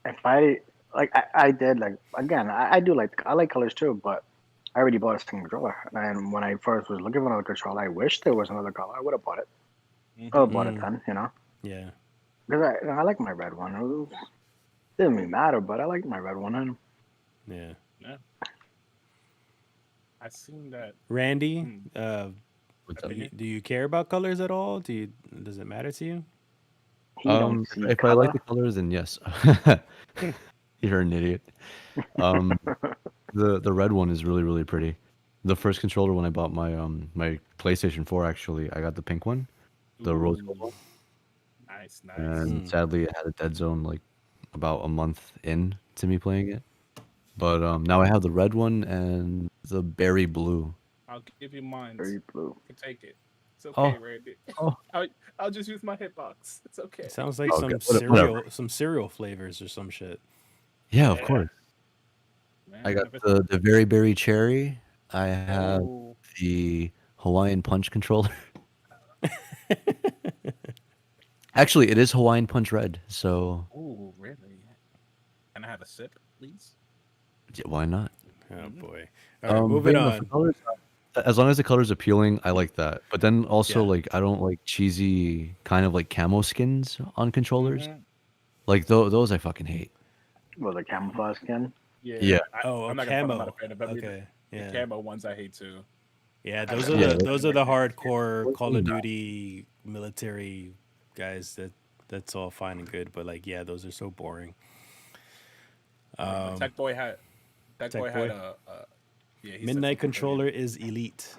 if I like, I did like again. I do I like colors too, but I already bought a Steam controller. And when I first was looking for another controller, I wish there was another color. I would have bought it. I would have Mm-hmm. bought it Mm, then, yeah, because I like my red one. Didn't really matter, but I like my red one. And yeah. Yeah. I seen that. Randy, Hmm, What's up? do you, opinion. do you care about colors at all? Does it matter to you? he don't see If I like color. the colors, then yes. You're an idiot. Um, the red one is really really pretty. The first controller when I bought my PlayStation 4, actually, I got the pink one, the rose gold Ooh, one, nice, nice. and Mm. sadly it had a dead zone like about a month in to me playing it. But now I have the red one and the berry blue. I'll give you mine. Very blue. You can take it. It's okay, Oh, Randy. oh, I'll, I'll just use my hitbox. It's It okay. sounds like okay, some whatever. cereal flavors or some shit. Yeah, of Yeah, course. I man. got Never. the very berry cherry. I have Oh, the Hawaiian Punch controller. Actually, it is Hawaiian Punch Red, so oh, really? Can I have a sip, please? yeah, why not? Oh Hmm. boy. All right, But moving you know, for on. colors, as long as the color's appealing, I like that. But then also, Yeah. like, I don't like cheesy kind of like camo skins on controllers. Hmm. Like those I fucking hate. Well, the camouflage skin. Yeah, Yeah, Oh, a I'm not gonna front. I'm not a camo. fan of them either. Okay. The Yeah. camo ones I hate too. Yeah, I have those that are yeah. the Mark those are the Martinez skin. hardcore Those Call are of nice. Duty military guys. That's all fine and good, but like, yeah, those are so boring. But Um, Tech Tech Boy had Boy, a yeah. He said Midnight something brilliant. Controller is elite.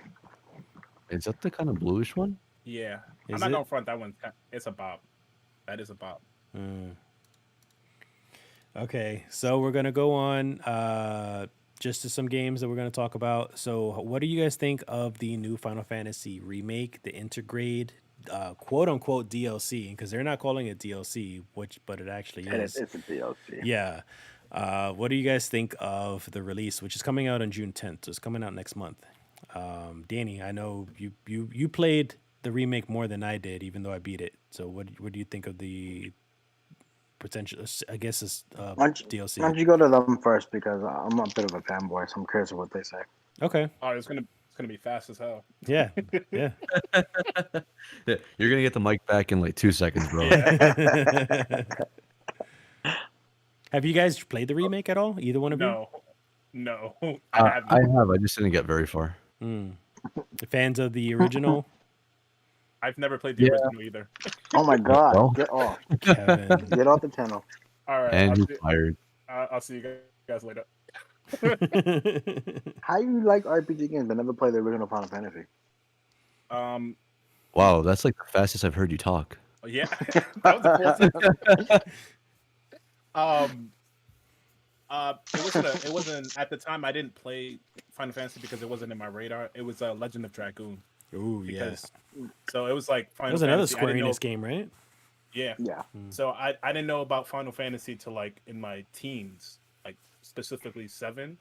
Is that the kind of bluish one? Yeah, I'm Is not it? gonna front that one. It's a bop. That is a bop. Mm. Okay, so we're gonna go on just to some games that we're gonna talk about. So, what do you guys think of the new Final Fantasy remake, the Intergrade, quote unquote DLC? Because they're not calling it DLC, which but it actually And is. it's a DLC. Yeah. What do you guys think of the release, which is coming out on June 10th? So it's coming out next month. Danny, I know you played the remake more than I did, even though I beat it. So what do you think of the potential? I guess it's Why DLC. don't you go to them first because I'm a bit of a fanboy, so I'm curious of what they say. Okay. Oh, it's gonna be fast as hell. Yeah. Yeah. Yeah, you're gonna get the mic back in like 2 seconds, bro. Have you guys played the remake at all? Either one of you? No, no, I I haven't. have. I just didn't get very far. Mm. Fans of the original? I've never played the Yeah. original either. Oh my god, Well, get off. Kevin. Get off the channel. All right, and you're fired. I'll see you guys later. How you like RPG games but never play the original Final Fantasy? Um, Wow, that's like the fastest I've heard you talk. yeah, that was a full sentence. Um, It wasn't at the time. I didn't play Final Fantasy because it wasn't in my radar. It was Legend of Dragoon Ooh, yeah. because so it was like That Final was another Fantasy. I Square didn't know. Enix game, right? Yeah. Yeah. So I didn't know about Final Fantasy till like in my teens, like specifically 7,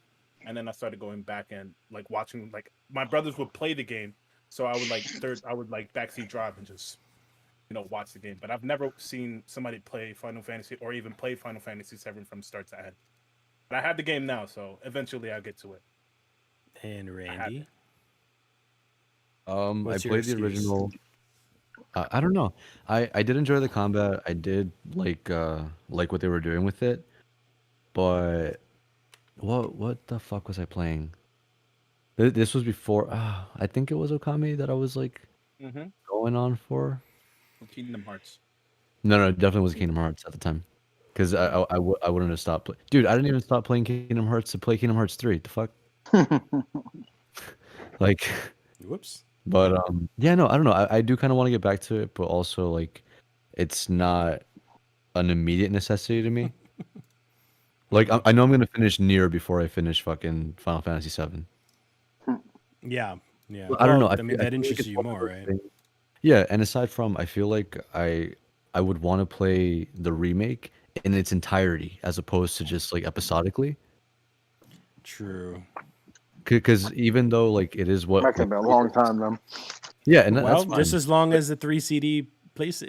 and then I started going back and like watching like my brothers would play the game, so I would like backseat drive and just watch the game. But I've never seen somebody play Final Fantasy or even play Final Fantasy 7 from start to end. But I have the game now, so eventually I'll get to it. And I have it. Randy, I what's your played the excuse? original. I don't know. I did enjoy the combat. I did like what they were doing with it. But what the fuck was I playing? This was before. I think it was Okami that I was like Mm-hmm. going on for. Kingdom Hearts. No, it definitely was Kingdom Hearts at the time. Because I wouldn't have stopped. Dude, I didn't even stop playing Kingdom Hearts to play Kingdom Hearts 3. The fuck? Like, Whoops. but yeah, no, I don't know. I do kind of want to get back to it, but also like, it's not an immediate necessity to me. Like, I know I'm gonna finish Nier before I finish fucking Final Fantasy 7. Yeah, yeah. I don't know. Well, I mean I that feel like interests it's you one of more, those right? things. Yeah, and aside from, I feel like I would want to play the remake in its entirety as opposed to just like episodically. True. Because even though like it is what Might take me a long time then. yeah, and that's Well, just fine. as long as the 3 CD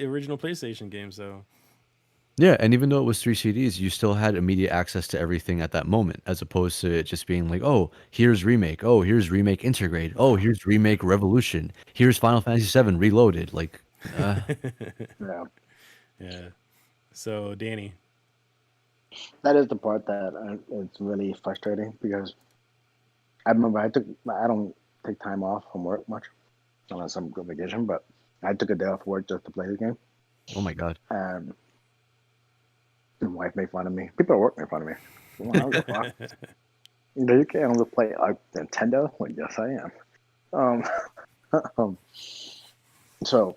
original PlayStation game, so Yeah, and even though it was 3 CDs, you still had immediate access to everything at that moment, as opposed to it just being like, oh, here's remake, oh, here's remake Intergrade, oh, here's remake Revolution, here's Final Fantasy 7 Reloaded. Like, Yeah. yeah. So Danny, That is the part that it's really frustrating because I remember I don't take time off from work much unless I'm on vacation, but I took a day off work just to play the game. oh my god, And my wife made fun of me. People at work made fun of me. Well, I don't give a fuck. You can't only play Nintendo? Well, yes, I am. Um, um, so,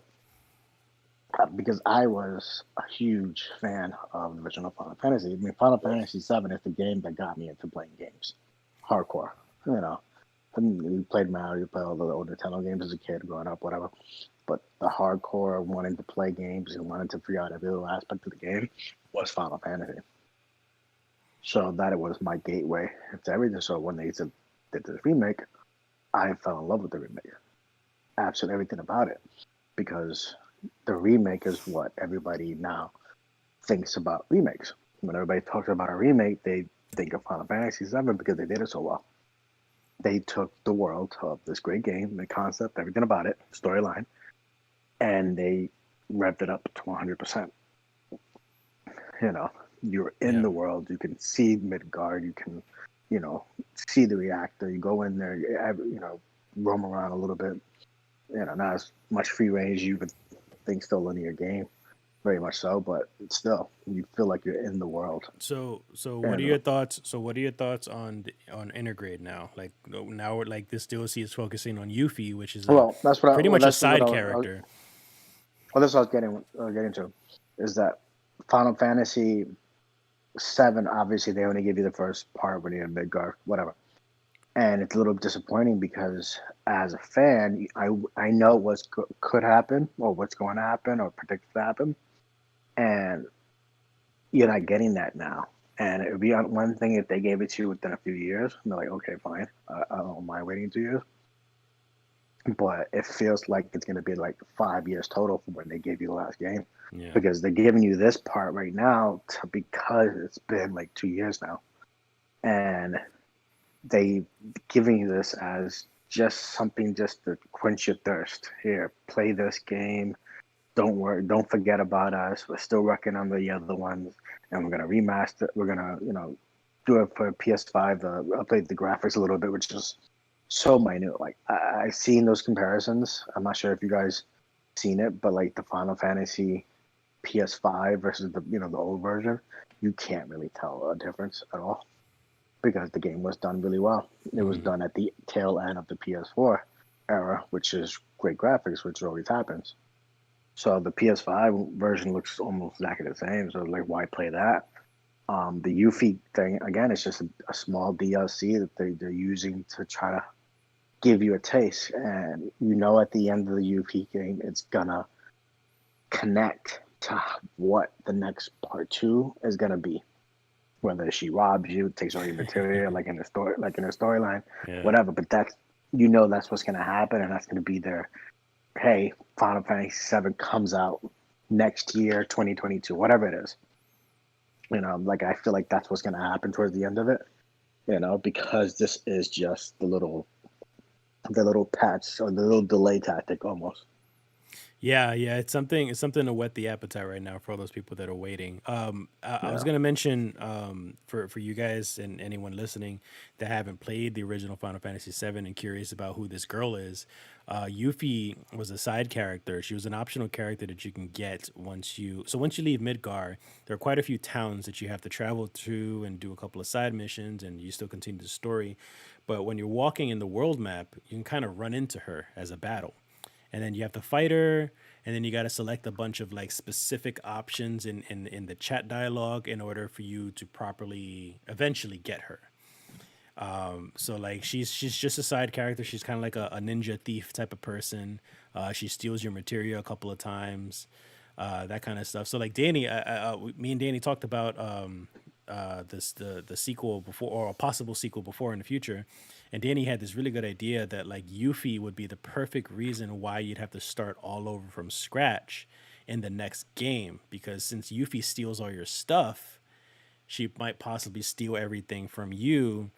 because I was a huge fan of the original Final Fantasy. I mean, Final Fantasy VII is the game that got me into playing games, hardcore. You know, and you played Mario, you played all the old Nintendo games as a kid growing up, whatever. But the hardcore wanting to play games and wanting to figure out every little aspect of the game was Final Fantasy. So that it was my gateway to everything. So when they did this remake, I fell in love with the remake. Absolutely everything about it. Because the remake is what everybody now thinks about remakes. When everybody talks about a remake, they think of Final Fantasy VII because they did it so well. They took the world of this great game, the concept, everything about it, storyline, and they revved it up to 100%. You know, you're in yeah. the world, you can see Midgard, you can, see the reactor, you go in there, roam around a little bit, not as much free range you would think still linear game, very much so, but still, you feel like you're in the world. So what are And your thoughts? So what are your thoughts on Intergrade now? Like now we're like this DLC is focusing on Yuffie, which is a well, that's what I, pretty well, much a that's what side I was, character. well, that's what I was getting to, is that Final Fantasy VII, obviously they only give you the first part when you're in Midgard, whatever. And it's a little disappointing because as a fan, I know could happen or what's going to happen or predicted to happen, and you're not getting that now. And it would be one thing if they gave it to you within a few years. And they're like, okay, fine, I don't mind waiting 2 years. But it feels like it's going to be like 5 years total from when they gave you the last game, Yeah. because they're giving you this part right now because it's been like 2 years now, and they giving you this as just something just to quench your thirst. Here, play this game. Don't worry, don't forget about us. We're still working on the other ones, and we're gonna remaster. We're gonna, do it for PS5. Update the graphics a little bit, which is so minute. Like I've seen those comparisons. I'm not sure if you guys seen it, but like the Final Fantasy PS5 versus the old version, you can't really tell a difference at all because the game was done really well. It was done at the tail end of the PS4 era, which is great graphics, which always happens. So the PS5 version looks almost exactly the same. So like, why play that? The Yuffie thing again is just a small DLC that they're using to try to give you a taste, and at the end of the Yuffie game, it's gonna connect to what the next part two is gonna be. Whether she robs you, takes all your material, like in the story, like in her storyline, Yeah. whatever. But that's that's what's gonna happen, and that's gonna be their hey, Final Fantasy VII comes out next year, 2022, whatever it is. Like I feel like that's what's gonna happen towards the end of it. Because this is just the little patch or the little delay tactic almost. Yeah, yeah, it's something to whet the appetite right now for all those people that are waiting. I was Yeah. gonna mention for you guys and anyone listening that haven't played the original Final Fantasy VII and curious about who this girl is. Yuffie was a side character. She was an optional character that you can get once you leave Midgar. There are quite a few towns that you have to travel to and do a couple of side missions, and you still continue the story. But when you're walking in the world map, you can kind of run into her as a battle, and then you have to fight her, and then you got to select a bunch of like specific options in the chat dialogue in order for you to properly eventually get her. So like she's just a side character. She's kind of like a ninja thief type of person. She steals your material a couple of times, that kind of stuff. So like Danny, me and Danny talked about the sequel before, or a possible sequel before in the future, and Danny had this really good idea that like Yuffie would be the perfect reason why you'd have to start all over from scratch in the next game, because since Yuffie steals all your stuff, she might possibly steal everything from you,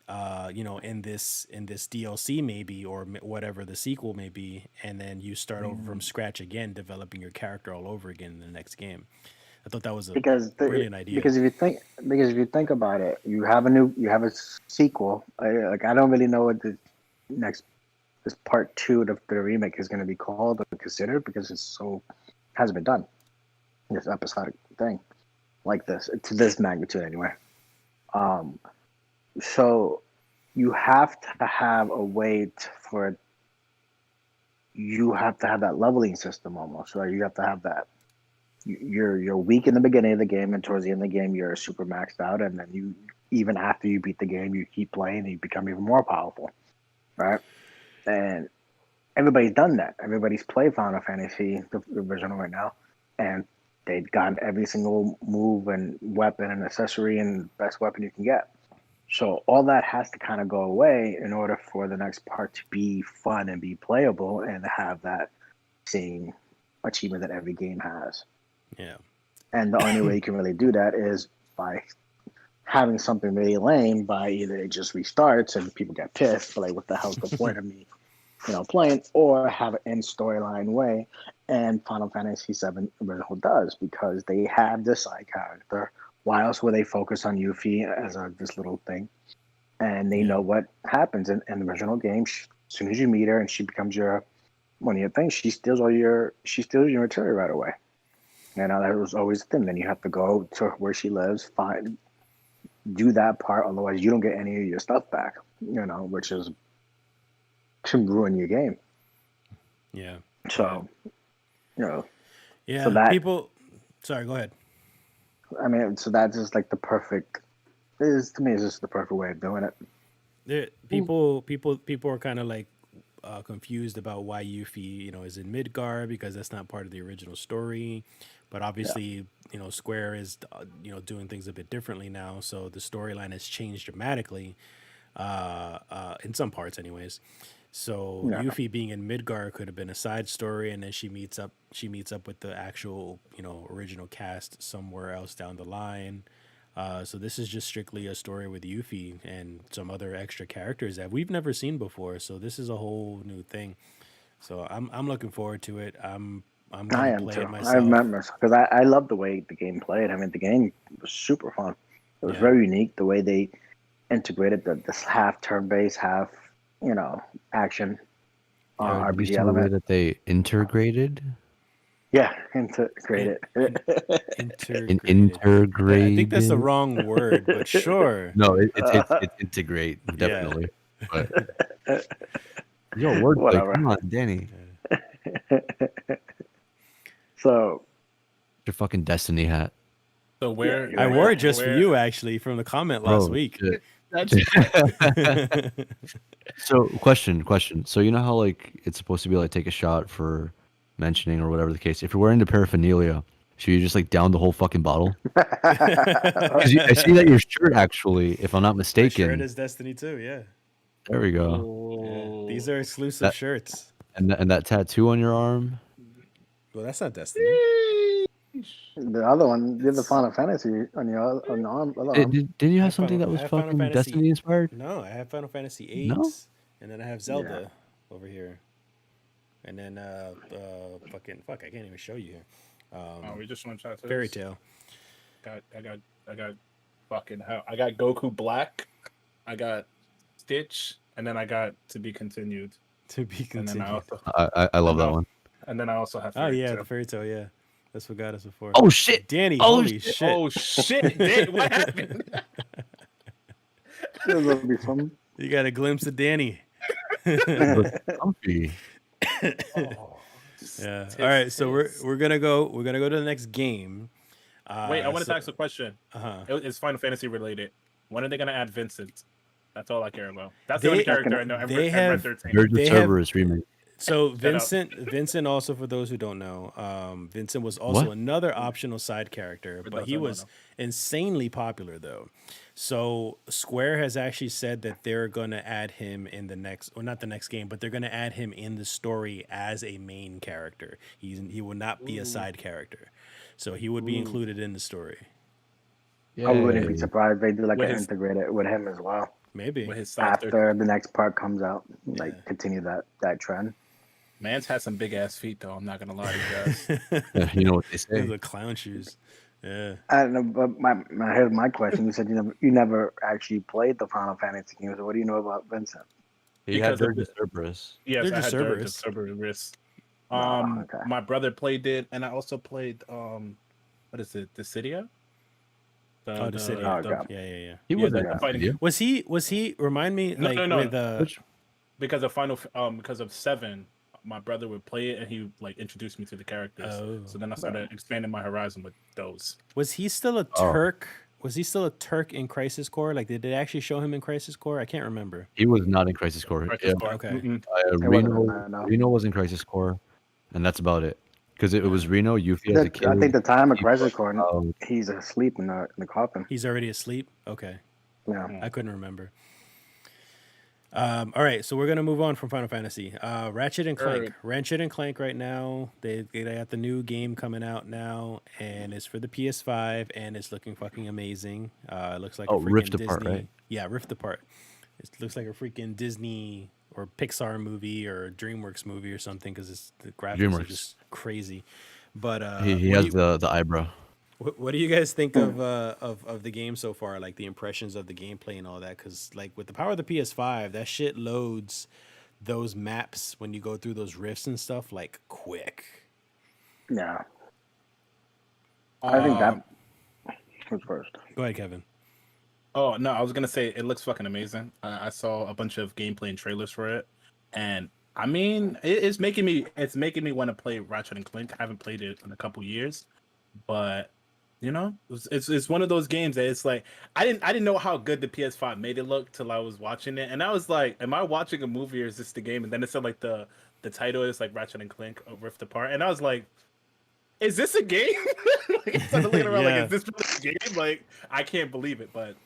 in this DLC maybe, or whatever the sequel may be, and then you start over from Mm. scratch again, developing your character all over again in the next game. I thought that was a Because brilliant idea. if you think about it, you have a sequel. I don't really know what the next this part two of the remake is going to be called or considered because hasn't been done, this episodic thing like this to this magnitude anyway. Um, so you have to have a way for you have to have that leveling system almost, right? You have to have that. You're weak in the beginning of the game, and towards the end of the game, you're super maxed out, and then you even after you beat the game, you keep playing, and you become even more powerful, right? And everybody's done that. Everybody's played Final Fantasy, the original right now, and they've gotten every single move and weapon and accessory and best weapon you can get. So all that has to kind of go away in order for the next part to be fun and be playable and have that same achievement that every game has. Yeah. And the only way you can really do that is by having something really lame, by either it just restarts and people get pissed, but like what the hell's the point of me playing, or have an in storyline way. And Final Fantasy VII original does, because they have this side character. Why else would they focus on Yuffie as this little thing? And they Yeah. know what happens in the original game. As soon as you meet her and she becomes one of your things, she steals your material right away. That was always the thing. Then you have to go to where she lives, do that part. Otherwise, you don't get any of your stuff back. Which is can ruin your game. Yeah. Yeah. So, you know, so Yeah. that People. Sorry. Go ahead. I mean, so that's just like the perfect. To me, it's just the perfect way of doing it. People are kind of like confused about why Yuffie, is in Midgar, because that's not part of the original story. But Yeah, obviously, Square is, doing things a bit differently now, so the storyline has changed dramatically, in some parts, anyways. So yeah, Yuffie being in Midgar could have been a side story, and then she meets up with the actual, original cast somewhere else down the line. So this is just strictly a story with Yuffie and some other extra characters that we've never seen before. So this is a whole new thing. So I'm looking forward to it. I'm I gonna am play too. it I myself. remember because I love the way the game played. I mean, the game was super fun. It was Yeah, very unique the way they integrated this half turn based, half action Did you RPG say the way element. that they integrated? Yeah, integrated. in In integrated. I think that's the integrated? wrong word, but sure. No, it's integrate, Yeah. definitely. But yo, wordplay, Whatever. come on, Danny. So Your fucking Destiny hat. So where Yeah, I Yeah. wore it just for where- you, actually, from the comment last Bro, week. shit. That's So question. So you know how like it's supposed to be like take a shot for mentioning or whatever the case. If you're wearing the paraphernalia, should you just like down the whole fucking bottle? Because I see that your shirt actually, if I'm not My shirt mistaken, is Destiny 2, yeah. there we go. Yeah. These are exclusive That- shirts. And that tattoo on your arm. Well, that's not Destiny. The other one, you have the It's- Final Fantasy on your on the arm. Other arm. Didn't you I have have something Final- that I was have Final fucking Fantasy- Destiny inspired? No, I have Final Fantasy 8. No? And then I have Zelda over here. And then fuck, I can't even show you here. we just want to try to Fairy Tale. I got fucking hell. I got Goku Black. I got Stitch, and then I got To Be Continued. To be And then continued. I love that No. one. And then I also have. Oh Fairy yeah, Tail. the Fairy Tale, yeah. That's what got us before. Oh shit! Danny, Oh, holy shit. shit. Oh shit! Dude, what happened? This will be fun. You got a glimpse of Danny. Comfy. Oh, Yeah. tits, All right, so tits. we're gonna go to the next game. Wait, I wanted to ask a question. Uh-huh. It's Final Fantasy related. When are they gonna add Vincent? That's all I care about. That's the They- only character I know. they have- There's They a have- Cerberus remake. So up. Vincent also, for those who don't know, Vincent was also What? another optional side character, For but those he who don't was know. insanely popular though. So Square has actually said that they're gonna add him in the next, or not the next game, but they're gonna add him in the story as a main character. He will not be a side character, so he would be included in the story. Yeah. I wouldn't be surprised if they do like With an his- integrated with him as well. Maybe. With his softer. After the next part comes out, like Yeah. continue that trend. Man's had some big ass feet though. I'm not gonna lie to you guys. You know what they Those say. are clown shoes. Yeah. I don't know, but here's my question. You said you never actually played the Final Fantasy games. So what do you know about Vincent? He had Because of Dirge of Cerberus. Yes, They're I just had Dirge of Cerberus. Cerberus. Okay. My brother played it, and I also played what is it? Dissidia? Oh, the city. oh, God. Yeah. He Yeah, was the that fighting- video. Was he? Remind me. No, Like no, no. with Which because of 7, my brother would play it, and he like introduced me to the characters. Oh. So then I started expanding my horizon with those. Was he still a Oh. Turk? Was he still a Turk in Crisis Core? Like, did they actually show him in Crisis Core? I can't remember. he was not in Crisis Core. Crisis Yeah, Core. Okay. Mm-mm. wasn't, no. Reno was in Crisis Core, and that's about it. Because it was Reno, Yuffie as a kid. I think the time of he Crisis was, Core, he's asleep in the coffin. He's already asleep. Okay, Yeah. I couldn't remember. All right, so we're gonna move on from Final Fantasy. Ratchet and Clank. Alright. Ratchet and Clank right now. They got the new game coming out now, and it's for the PS5, and it's looking fucking amazing. It looks like a freaking Rift Disney. Apart, right? Yeah, Rift Apart. It looks like a freaking Disney or Pixar movie or a DreamWorks movie or something because the graphics are DreamWorks. just crazy. But he what has do you- the eyebrow. what do you guys think of the game so far? Like the impressions of the gameplay and all that? Because like with the power of the PS5, that shit loads those maps when you go through those rifts and stuff like quick. Yeah. I think that was first. Go ahead, Kevin. Oh no, I was gonna say it looks fucking amazing. I saw a bunch of gameplay and trailers for it, and I mean, it's making me want to play Ratchet and Clank. I haven't played it in a couple years, but you know, it's one of those games that it's like I didn't know how good the PS5 made it look till I was watching it, and I was like, am I watching a movie or is this the game? And then it said like the title is like Ratchet and Clank Rift Apart, and I was like, is this a game? Like, I started looking around Yeah. like, is this really a game? Like, I can't believe it. But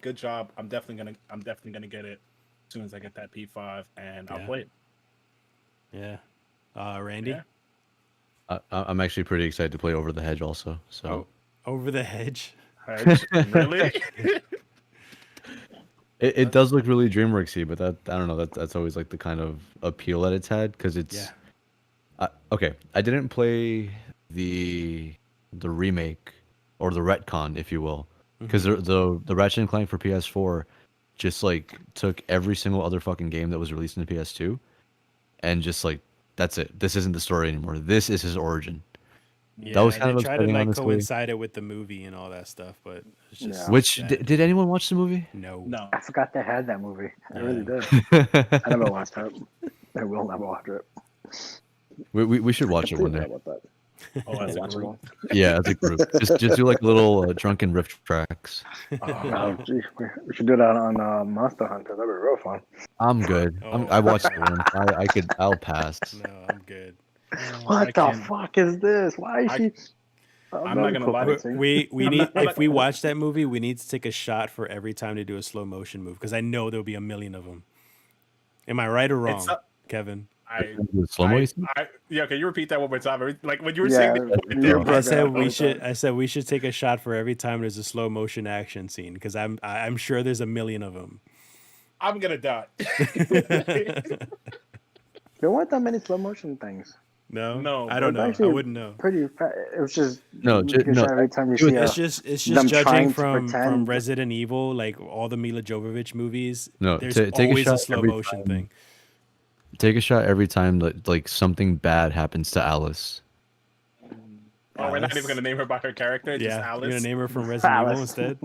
good job. I'm definitely gonna get it as soon as I get that P5 and I'll Yeah. play it. Yeah. Randy. Yeah. I'm actually pretty excited to play Over the Hedge also. So Over the Hedge. Really? it does look really DreamWorksy, but that I don't know. That's always like the kind of appeal that it's had because it's okay. I didn't play the remake or the retcon, if you will, because the Ratchet and Clank for PS4 just like took every single other fucking game that was released in the PS2 and just like that's it. This isn't the story anymore. This is his origin. Yeah, That was kind they of try to upsetting, like honestly. coincide it with the movie and all that stuff, but it's just Yeah. Which sad. did anyone watch the movie? No. No. I forgot they had that movie. I really Yeah. did. I never watched it. I will never watch it. We should watch it one Completely day. forgot about Oh, as a Watch it group. all. Yeah, as a group. Just do like little drunken riff tracks. Oh, gee, we should do that on Monster Hunter. That'd be real fun. I'm good. Oh, I watched it once. I'll pass. no, I'm good. What I the can't. fuck is this? Why is I- she? I'm not gonna lie to to We I'm need not- I'm if not- we watch that movie, we need to take a shot for every time they do a slow motion move because I know there'll be a million of them. Am I right or wrong, It's Kevin? Slow motion. Yeah, can you repeat that one more time? Like when you were Yeah, saying you're I broken said up all we the should. time. I said we should take a shot for every time there's a slow motion action scene because I'm sure there's a million of them. I'm gonna die. There weren't that many slow motion things. No, I don't It's know. I actually wouldn't know. Pretty. It was just No, every time you do it see this- It's them just judging trying to from pretend. Resident Evil, like all the Mila Jovovich movies. No, There's take a always a shot slow every motion time. thing. Take a shot every time that like something bad happens to Alice. Oh, we're not even Alice. gonna name her by her character. Just Yeah, you're gonna Alice. name her from Resident Evil Alice. instead.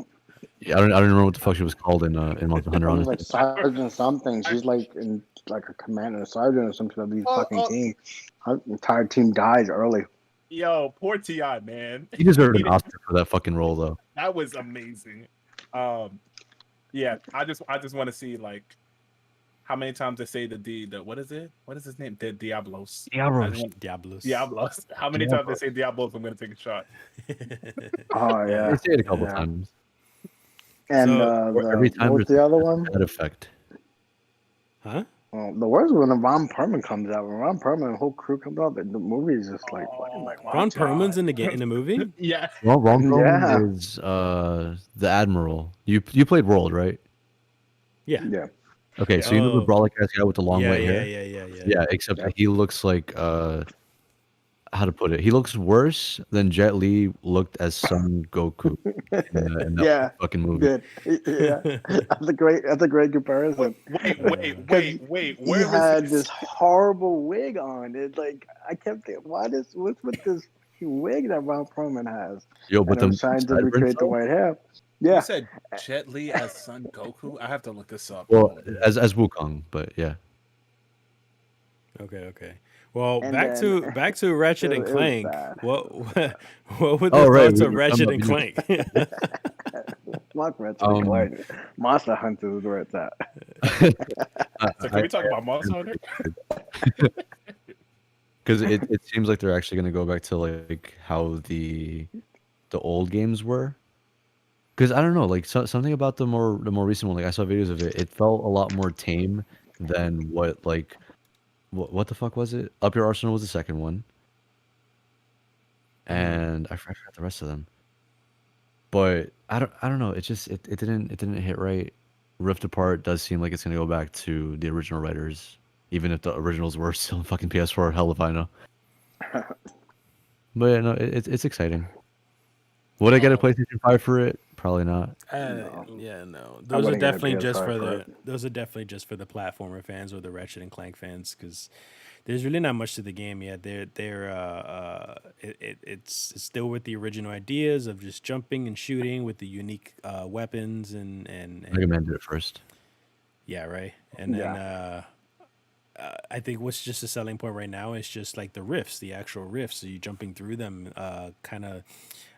Yeah, I don't remember what the fuck she was called in Monster Hunter. It was like Honestly, Sergeant something. She's like in like a commander, sergeant or something of these fucking team. Her entire team dies early. Yo, poor Ti, man. he deserved He an did- Oscar for that fucking role though. That was amazing. Yeah, I just want to see like how many times they say the what is it? What is his name? The Diablos. Diablos. Diablos. How many times they say Diablos? I'm gonna take a shot. Oh yeah. They say it a couple Yeah. times. And Or every time what was there's the other one? that effect. Huh? Well, the worst is when Ron Perlman comes out. When Ron Perlman and the whole crew comes out, the movie is just like fucking like Ron wow. Perlman's in the movie. Yeah. Well, Ron Yeah. Perlman is the Admiral. You played World, right? Yeah. Yeah. Okay, so you know the Oh. brolic ass guy with the long white hair? Yeah. Yeah, except that he looks like how to put it? He looks worse than Jet Li looked as Son Goku in that Yeah. fucking movie. Good. Yeah. That's a great comparison. Wait. He Where was had this? this horrible wig on. It's like I kept thinking, what's with this wig that Ron Perlman has? Yo, but And I'm the trying to sideburns, recreate the though? white hair. You Yeah. said Jet Li as Son Goku. I have to look this up. Well, as Wukong, but yeah. Okay. Well, And back then- to Ratchet and it was Clank. bad. What were the Oh, right, thoughts we of were Ratchet talking and Clank? Fuck Ratchet and Clank. Monster Hunter is where it's at. So can we talk about Monster Hunter? Because it seems like they're actually gonna go back to like how the old games were. Because I don't know, like something about the more recent one. Like I saw videos of it. It felt a lot more tame than what like what the fuck was it? Up Your Arsenal was the second one, and I forgot the rest of them. But I don't know. It just it didn't hit right. Rift Apart does seem like it's gonna go back to the original writers, even if the originals were still in fucking PS4. Hell if I know. But yeah, no, it's exciting. Would I get a PlayStation 5 for it? Probably not. No. Yeah, no. I Those are wouldn't get a definitely just PS5 for for the it. those are definitely just for the platformer fans or the Ratchet and Clank fans because there's really not much to the game yet. It's still with the original ideas of just jumping and shooting with the unique weapons and I recommended it first. yeah, right. And then I think what's just a selling point right now is just like the rifts, the actual rifts. So you jumping through them, kind of.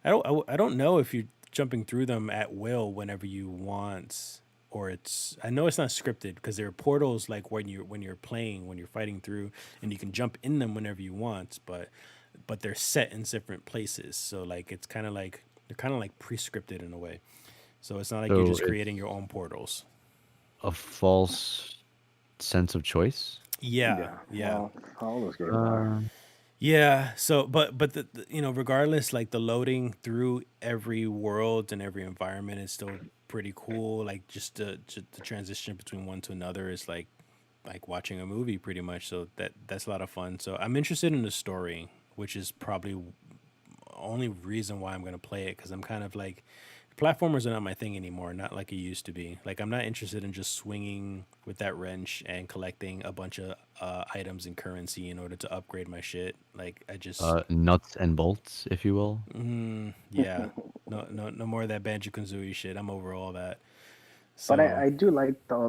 I don't know if you're jumping through them at will whenever you want, or it's. I know it's not scripted because there are portals like when you're playing, when you're fighting through, and you can jump in them whenever you want, but they're set in different places. So like it's kind of like they're kind of like pre-scripted in a way. So it's not like you're So just it's creating your own portals. a false sense of choice. Yeah. Well, all those games are. Yeah. So, but the regardless, like the loading through every world and every environment is still pretty cool. Like just the transition between one to another is like watching a movie pretty much. So that's a lot of fun. So I'm interested in the story, which is probably only reason why I'm gonna play it because I'm kind of like platformers are not my thing anymore. Not like it used to be. Like I'm not interested in just swinging with that wrench and collecting a bunch of items and currency in order to upgrade my shit. Like I just Nuts and bolts, if you will. yeah, no more of that Banjo-Kazooie shit. I'm over all that. But So, I do like all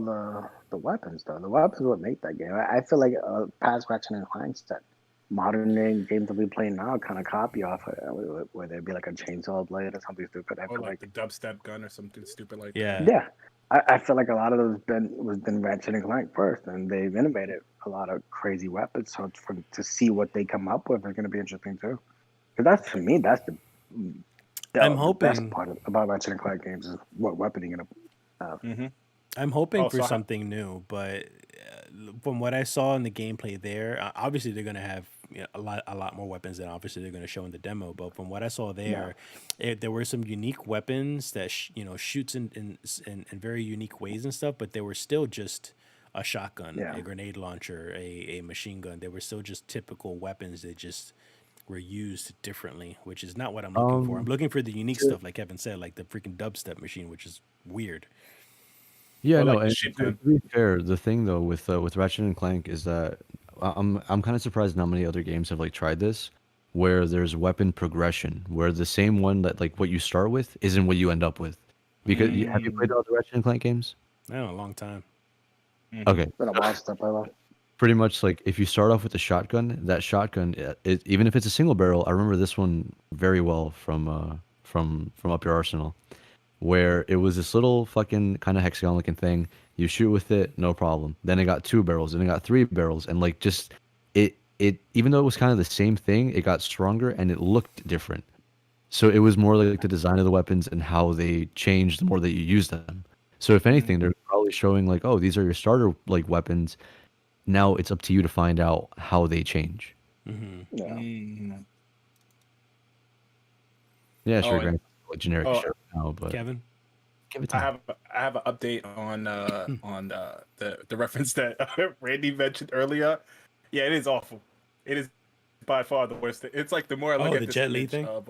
the weapons though. The weapons what make that game. I feel like past Ratchet and Clank set modern day games that we play now kind of copy off of it, where there'd be like a chainsaw blade or something stupid. I Or feel like like, the dubstep gun or something stupid like Yeah. yeah, I feel like a lot of those been Ratchet and Clank first, and they've innovated a lot of crazy weapons. So to see what they come up with is going to be interesting too. Because that's to me, that's I'm the best hoping part about Ratchet and Clank games is what weapon you're gonna have. that. Mm-hmm. I'm hoping Oh, for so something new, but from what I saw in the gameplay there, obviously they're gonna have a lot more weapons than obviously they're gonna show in the demo. But from what I saw Yeah. there, there were some unique weapons that shoots in very unique ways and stuff. But they were still just a shotgun, Yeah. a grenade launcher, a machine gun. They were still just typical weapons. They just were used differently, which is not what I'm looking for. I'm looking for the unique to- stuff, like Kevin said, like the freaking dubstep machine, which is weird. Yeah, Or no, like the and shit to gun. be fair, the thing though with Ratchet and Clank is that I'm kind of surprised not many other games have like tried this, where there's weapon progression, where the same one that like what you start with isn't what you end up with. Because have you played all the Ratchet and Clank games? I don't know, a long time. Mm-hmm. Okay, Been a while stuff I love. pretty much like if you start off with a shotgun, that shotgun, even if it's a single barrel, I remember this one very well from Up Your Arsenal, where it was this little fucking kind of hexagon looking thing. You shoot with it, no problem. Then it got 2 barrels, then it got 3 barrels, and like just it even though it was kind of the same thing, it got stronger and it looked different. So it was more like the design of the weapons and how they changed the more that you use them. So if anything, they're probably showing like, oh, these are your starter like weapons. Now it's up to you to find out how they change. Yeah. Mm-hmm. Yeah, Oh, sure, and granted, like generic oh, shit now, but Kevin? give it I time. have an update on the reference that Randy mentioned earlier. Yeah, it is awful. It is by far the worst. It's like the more I look Oh, at the this Jet Li image thing? of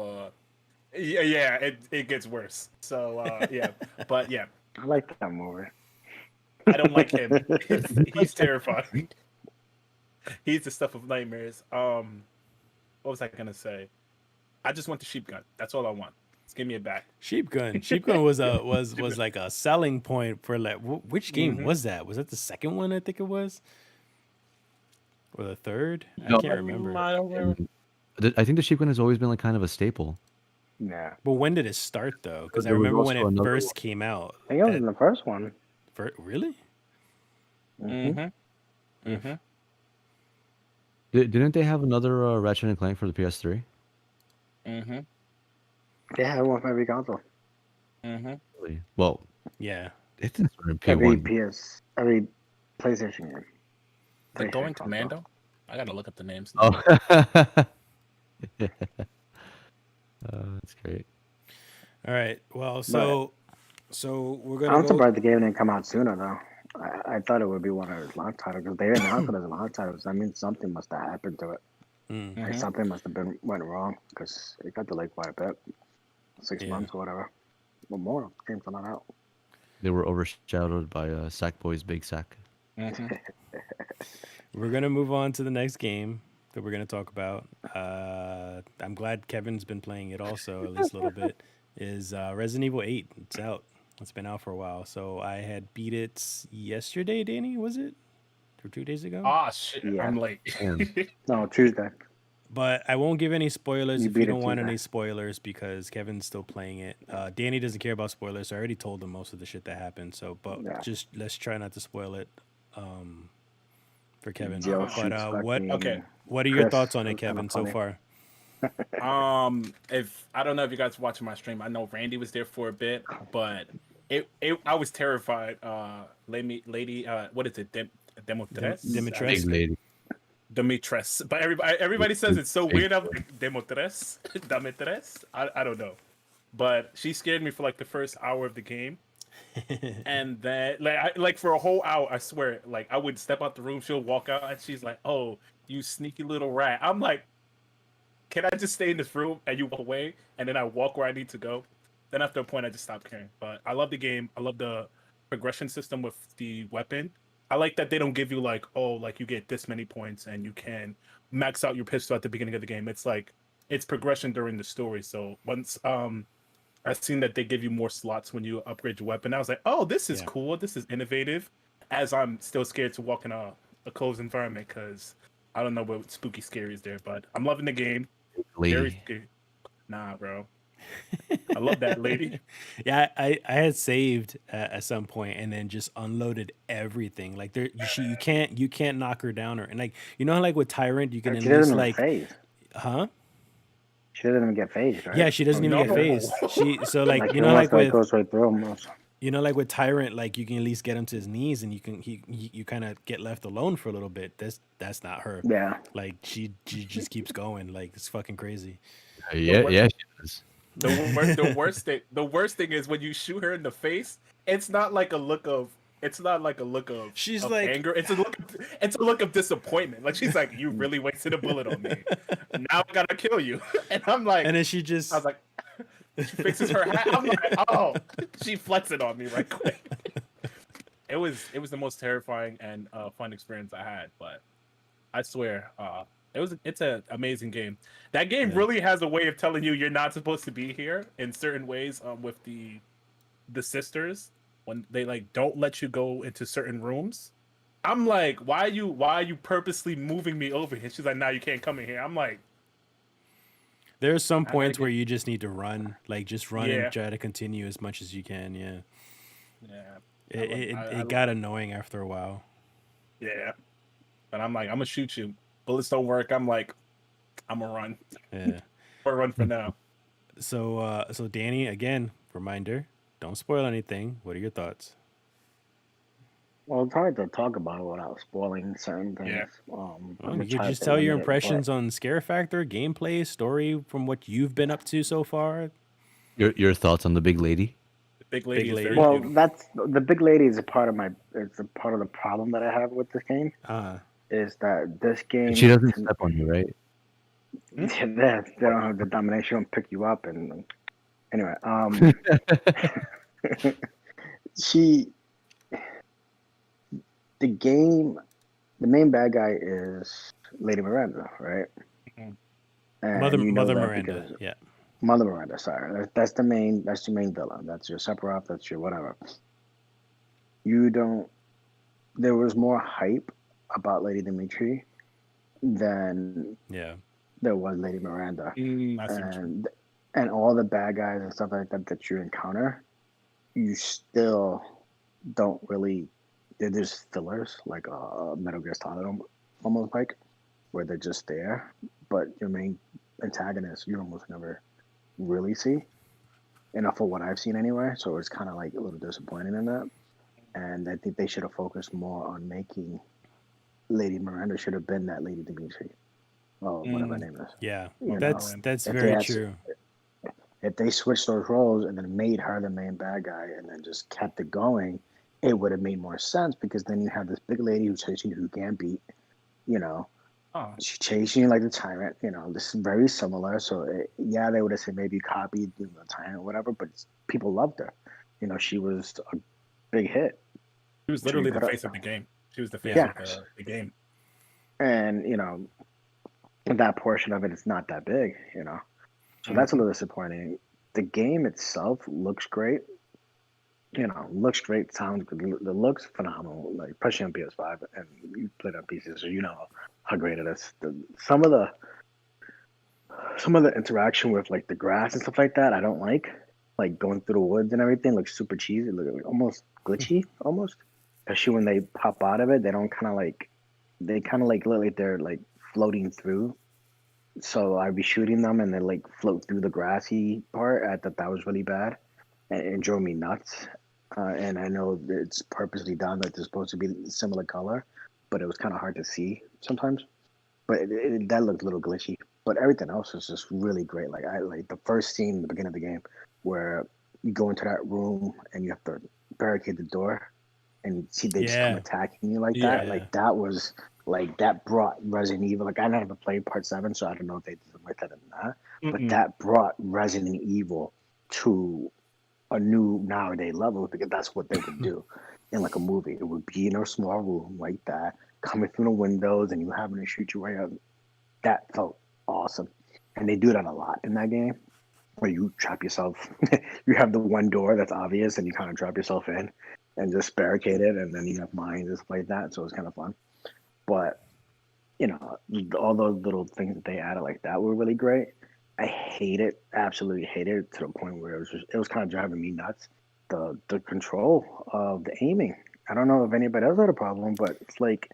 yeah, it gets worse. So yeah, but yeah, I like that movie. I don't like him. He's terrifying. He's the stuff of nightmares. What was I gonna say? I just want the sheep gun. That's all I want. Just give me it back. Sheep Gun. Sheep Gun was was like a selling point for like which game Mm-hmm. was that? Was that the second one? I think it was, or the third? I No, can't remember. I don't remember. I think the sheep gun has always been like kind of a staple. Yeah. But when did it start though? Because I There was remember when also it another first came out. I think it was in the first one. Really? Mm-hmm. Mm-hmm. Didn't they have another Ratchet and Clank for the PS3? Mm-hmm. They had one for every console. Mm-hmm. Really? Well, Yeah. it's in Every P1. every PlayStation game. The PlayStation Going console. Commando. I gotta look up the names. Oh, that's great. All right. Well, so we're gonna I'm go. surprised the game didn't come out sooner though. I thought it would be one of his launch titles because they announced it as a launch title. So I mean, something must have happened to it. Mm, Like, something must have went wrong because it got delayed quite a bit, 6 Yeah. months or whatever. Well, more games are not out. They were overshadowed by Sackboy's Big Sack. Mm-hmm. we're gonna move on to the next game that we're gonna talk about. I'm glad Kevin's been playing it also, at least a little bit. Is Resident Evil 8? It's out. It's been out for a while. So I had beat it yesterday. Danny, was it? Or 2 days ago? Ah, shit. Yeah. I'm late. No, Tuesday. But I won't give any spoilers You if you beat it don't want Tuesday. any spoilers because Kevin's still playing it. Danny doesn't care about spoilers, so I already told him most of the shit that happened. So, but Yeah. just let's try not to spoil it for Kevin. Jill But shoots what fucking Okay. what are your Chris thoughts on it, and Kevin, so Funny. far? If I don't know if you guys watching my stream, I know Randy was there for a bit, but I was terrified. Lady, what is it? Demotres? Demotres? Big lady. Demetres. But everybody says it's so weird. I'm like, Demotres? Demetres? I don't know. But she scared me for like the first hour of the game. And then like for a whole hour, I swear, like I would step out the room, she'll walk out and she's like, "Oh, you sneaky little rat." I'm like, can I just stay in this room and you walk away and then I walk where I need to go? Then after a point I just stopped caring. But I love the game. I love the progression system with the weapon. I like that they don't give you like, oh, like you get this many points and you can max out your pistol at the beginning of the game. It's like it's progression during the story. So once I've seen that they give you more slots when you upgrade your weapon. I was like, oh, this is cool. This is innovative. As I'm still scared to walk in a closed environment because I don't know what spooky scary is there, but I'm loving the game. Very Lady. scary. Nah, bro. I love that lady. Yeah, I had saved at some point and then just unloaded everything. Like there, you can't knock her down or and like you know how like with Tyrant you can at She doesn't least even like, phase. huh? She doesn't even get phased, right? Yeah, she doesn't even No. get phased. She so Like like he almost like goes right through almost. you know like with Tyrant like you can at least get him to his knees and you can you kind of get left alone for a little bit. That's not her. Yeah. Like she just keeps going. Like it's fucking crazy. Yeah, worst- yeah, she is. The worst thing is when you shoot her in the face. It's not like a look of. It's not like a look of. She's of like- anger. It's a look. It's a look of disappointment. Like she's like, "You really wasted a bullet on me. Now I gotta kill you." And I'm like, And then she just I was like, she fixes her hat. I'm like, oh, she flexed it on me right quick. It was the most terrifying and fun experience I had. But I swear, it's an amazing game. That game Yeah. really has a way of telling you you're not supposed to be here in certain ways. With the sisters when they like don't let you go into certain rooms. I'm like, why are you purposely moving me over here? She's like, now you can't come in here. I'm like, there's some I points like where you just need to run, like just run Yeah. and try to continue as much as you can. Yeah, yeah, it got annoying after a while. yeah. But I'm like, I'm gonna shoot you. Bullets don't work. I'm like, I'm gonna run. Yeah. Or run for now. So so Danny, again, reminder: don't spoil anything. What are your thoughts? Well, it's hard to talk about it without spoiling certain things. Yeah. I'm Well, gonna you could try just to tell your limit it, but- impressions on Scare Factor, gameplay, story from what you've been up to so far. Your thoughts on the big lady? The big lady Big is lady. very Well, beautiful. that's the big lady is a part of it's a part of the problem that I have with this game is that this game And she doesn't step on you, right? they don't have the domination, she don't pick you up and anyway, the game, the main bad guy is Lady Miranda, right? Mhm. And Mother you know Mother that Miranda. because- Yeah. Mother Miranda, sorry. That's the main villain. That's your Sephiroth, that's your whatever. There was more hype about Lady Dimitri than Yeah. there was Lady Miranda. I see what you mean. And all the bad guys and stuff like that you encounter, you still don't really. They're just fillers, like a Metal Gear Solid, almost like, where they're just there. But your main antagonist, you almost never really see. Enough for what I've seen anyway. So it's kind of like a little disappointing in that. And I think they should have focused more on making Lady Miranda should have been that Lady Dimitri. Oh, whatever her name is. Yeah. You That's know, that's if very they had- true. If they switched those roles and then made her the main bad guy and then just kept it going, it would have made more sense because then you have this big lady who's chasing you who can't beat, you know. Oh, She's chasing you like the tyrant, you know. This is very similar. So, yeah, they would have said maybe copied the tyrant or whatever, but people loved her. You know, she was a big hit. she was literally the put up- face of the game. She was the face Yeah. of the game. And, you know, that portion of it is not that big, you know. So that's a little disappointing. The game itself looks great. You know, looks great, sounds good. The looks phenomenal. Like especially on PS5, and you played on PC, so you know how great it is. Some of the interaction with like the grass and stuff like that, I don't like going through the woods and everything. Looks super cheesy, look almost glitchy, almost. Especially when they pop out of it, they don't kind of like look like they're like floating through. So I'd be shooting them and they like float through the grassy part. I thought that was really bad. And it drove me nuts. And I know that it's purposely done that they're supposed to be similar color, but it was kind of hard to see sometimes. But that looked a little glitchy. But everything else was just really great. Like I like the first scene in the beginning of the game where you go into that room and you have to barricade the door, and you see they just come Yeah. attacking you like Yeah. that. Like that was like that brought Resident Evil. Like I never played Part 7, so I don't know if they did something like that or not. But Mm-mm. that brought Resident Evil to a new nowadays level because that's what they would do in like a movie. It would be in a small room like that, coming through the windows, and you having to shoot your way out. That felt awesome, and they do that a lot in that game, where you trap yourself. You have the one door that's obvious, and you kind of trap yourself in, and just barricade it, and then you have mines and stuff like that. So it's kind of fun. But you know, all those little things that they added like that were really great. I hate it, absolutely hate it to the point where it was kind of driving me nuts. The control of the aiming. I don't know if anybody else had a problem, but it's like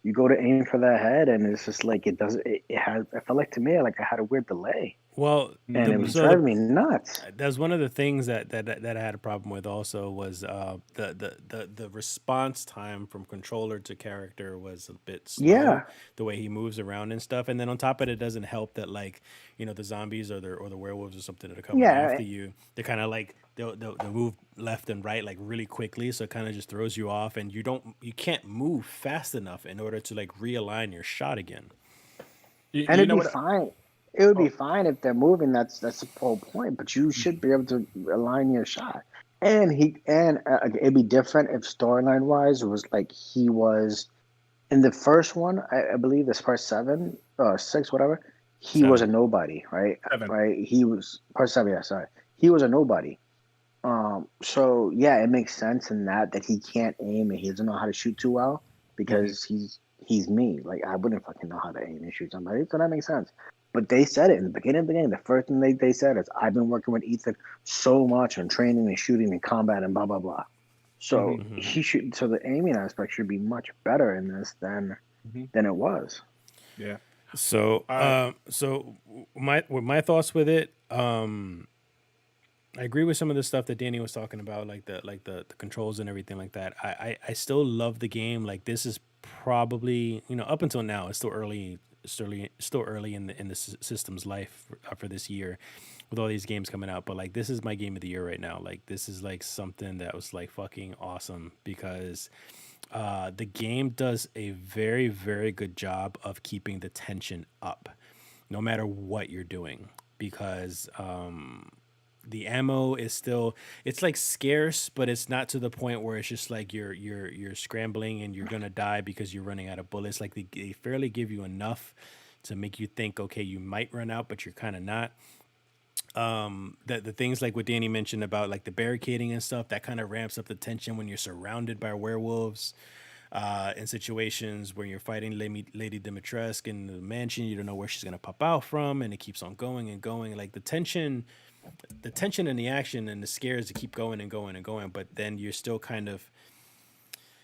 you go to aim for that head, and it's just like it doesn't. It has. It felt like to me like I had a weird delay, Well, and it was so the driving me nuts. that's one of the things that I had a problem with also was the response time from controller to character was a bit slow, Yeah, the way he moves around and stuff. And then on top of it, it doesn't help that like, the zombies or the werewolves or something that are coming yeah. after you, they're kind of like they'll move left and right like really quickly, so it kind of just throws you off, and you can't move fast enough in order to like realign your shot again. And You it'd know be what? fine. It would be Oh, fine if they're moving. That's the whole point. But you should be able to align your shot. And it'd be different if storyline wise it was like he was in the first one. I believe this part 7 or 6, whatever. He was a 7. nobody, right? 7. Right. He was part 7. Yeah, sorry. He was a nobody. So yeah, it makes sense in that he can't aim and he doesn't know how to shoot too well Mhm. because he's me. Like I wouldn't fucking know how to aim and shoot somebody, so that makes sense. But they said it in the beginning of the game. The first thing they said is, "I've been working with Ethan so much on training and shooting and combat and blah blah blah." So Mhm. Hmm. he should. So the aiming aspect should be much better in this Mhm. than it was. Yeah. So, I my thoughts with it. I agree with some of the stuff that Danny was talking about, like the controls and everything like that. I still love the game. Like this is probably up until now it's still early in the system's life for this year, with all these games coming out. But like this is my game of the year right now. Like this is like something that was like fucking awesome because the game does a very very good job of keeping the tension up, no matter what you're doing because the ammo is still it's like scarce, but it's not to the point where it's just like you're scrambling and you're gonna die because you're running out of bullets. Like they fairly give you enough to make you think, okay, you might run out, but you're kind of not. The things like what Danny mentioned about like the barricading and stuff, that kind of ramps up the tension when you're surrounded by werewolves. In situations where you're fighting Lady Dimitrescu in the mansion, you don't know where she's gonna pop out from, and it keeps on going and going. Like the tension and the action and the scares to keep going and going and going, but then you're still kind of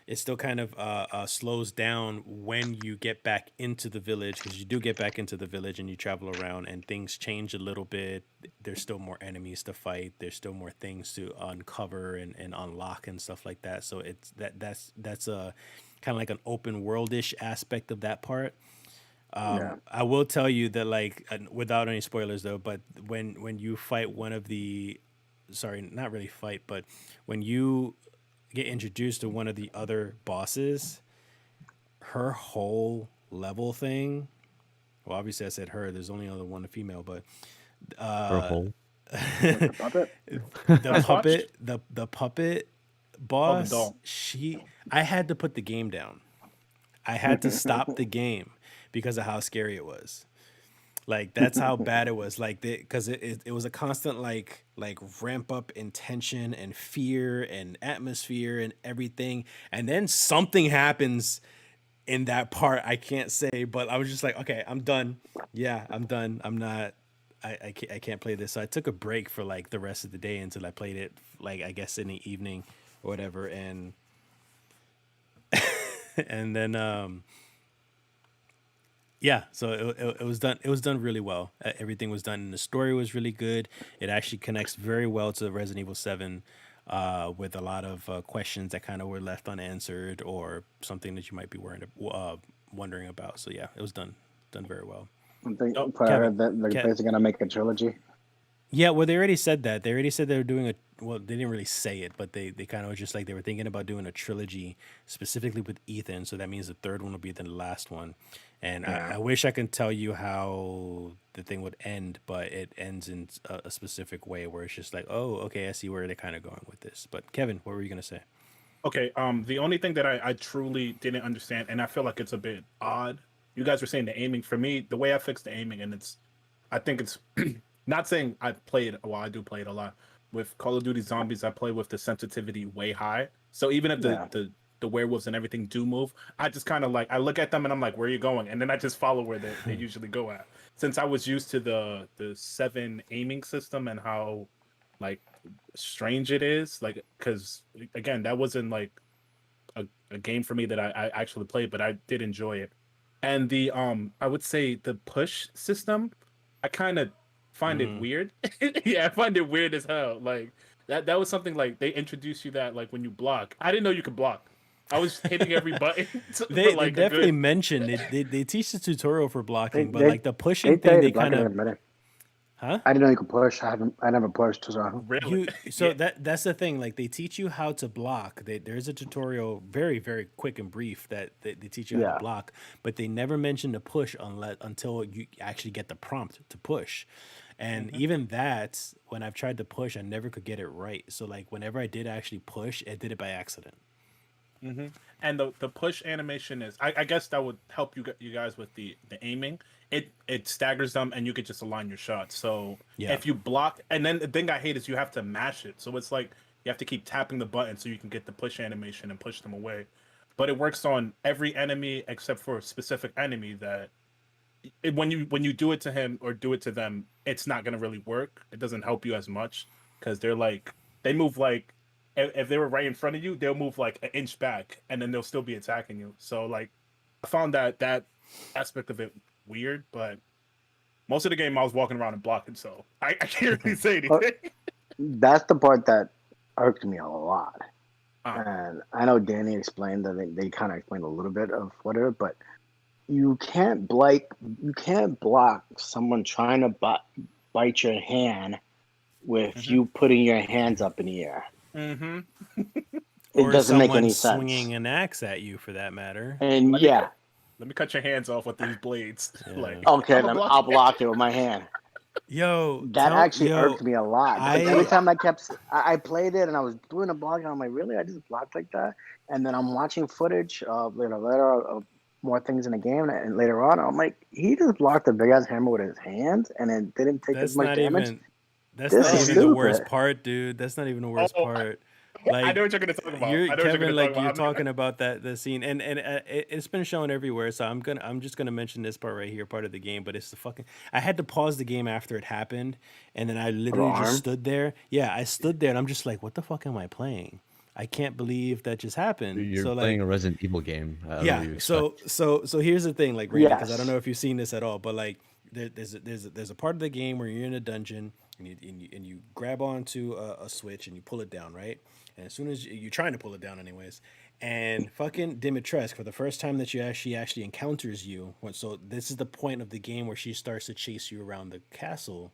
it still kind of slows down when you get back into the village, because you do get back into the village and you travel around and things change a little bit. There's still more enemies to fight. There's still more things to uncover and unlock and stuff like that. So it's that's a kind of like an open worldish aspect of that part. Yeah. I will tell you that like without any spoilers though, but when you fight one of the sorry, not really fight, but when you get introduced to one of the other bosses, her whole level thing. Well, obviously I said her. There's only other one female, but Her whole. What the puppet? the just watched. puppet Oh, the boss. doll. I had to put the game down. I had to stop the game because of how scary it was. Like that's how bad it was. Like because it was a constant like ramp up in tension and fear and atmosphere and everything. And then something happens in that part. I can't say, but I was just like, okay, I'm done. Yeah, I'm done. I'm not. I can't play this. So I took a break for like the rest of the day until I played it. Like I guess in the evening or whatever. And then yeah, so it was done. It was done really well. Everything was done, and the story was really good. It actually connects very well to Resident Evil 7, with a lot of questions that kind of were left unanswered or something that you might be wondering about. So yeah, it was done very well. I think, Oh, but I Kevin, heard that they're Ke- basically gonna make a trilogy. yeah, well, they already said that. They already said they were doing a. Well, they didn't really say it, but they kind of was just like they were thinking about doing a trilogy specifically with Ethan. So that means the third one will be the last one. And Yeah. I wish I could tell you how the thing would end, but it ends in a specific way where it's just like, oh, okay, I see where they're kind of going with this. But Kevin, what were you gonna say? Okay. The only thing that I truly didn't understand, and I feel like it's a bit odd. You guys were saying the aiming. For me, the way I fixed the aiming, and I think it's not saying I played. Well, I do play it a lot with Call of Duty Zombies. I play with the sensitivity way high. So even if the Yeah. the the werewolves and everything do move, I just kind of like I look at them and I'm like, where are you going? And then I just follow where they usually go at. Since I was used to the 7 aiming system and how like strange it is, like because again that wasn't like a game for me that I actually played, but I did enjoy it. And the I would say the push system, I kind of find it weird. Yeah, I find it weird as hell. Like that was something like they introduced you that like when you block. I didn't know you could block. I was hitting every button. They like definitely mentioned they teach the tutorial for blocking, but like the They pushing tell thing, you they to block kind it in a of minute. huh? I didn't know you could push. I never pushed. So really. So Yeah. that's the thing. Like they teach you how to block. There's a tutorial, very very quick and brief, that they teach you how to yeah, block, but they never mention to push until you actually get the prompt to push. And Mhm. even that, when I've tried to push, I never could get it right. So like whenever I did actually push, I did it by accident. Hmm. And the push animation is, I guess that would help you guys with the aiming. It staggers them, and you could just align your shots. So Yeah. if you block, and then the thing I hate is you have to mash it. So it's like you have to keep tapping the button so you can get the push animation and push them away. But it works on every enemy except for a specific enemy that when you do it to him or do it to them, it's not gonna really work. It doesn't help you as much because they're like they move like if they were right in front of you, they'll move like an inch back and then they'll still be attacking you. So like I found that aspect of it weird, but most of the game I was walking around and blocking, so I can't really say but anything. that's the part that irked me a lot. Uh, And I know Danny explained that they kind of explained a little bit of whatever, but you can't block someone trying to bite your hand with mhm. you putting your hands up in the air. Mm-hmm. It Or doesn't make someone any sense. swinging an axe at you, for that matter. And Let me yeah, let me cut your hands off with these blades. Yeah. Like okay, I'm a block. I'll block it with my hand. Yo, That actually irked me a lot because every I time I played it and I was doing a block and I'm like, really, I just blocked like that. And then I'm watching footage of later of more things in the game, and later on, I'm like, he just blocked a big ass hammer with his hands and it didn't take as that's much not damage. even that's This not is even the worst stupid. part, dude. That's not even the worst Oh, part. I Like know what you're gonna talk about. you're I know what you're gonna Kevin, talk like about. you're I'm gonna. talking about that the scene, and it's been shown everywhere. So I'm just gonna mention this part right here, part of the game. But it's the fucking. I had to pause the game after it happened, and then I Of the literally just arm. stood there. Yeah, I stood there, and I'm just like, what the fuck am I playing? I can't believe that just happened. You're So playing like, a Resident Evil game. I don't know what yeah. you expect. So here's the thing, like Raina, because I don't Yes. know if you've seen this at all, but like there's a part of the game where you're in a dungeon and you grab onto a switch and you pull it down, right? And as soon as you're trying to pull it down, anyways, and fucking Dimitrescu, for the first time that she actually encounters you, so this is the point of the game where she starts to chase you around the castle.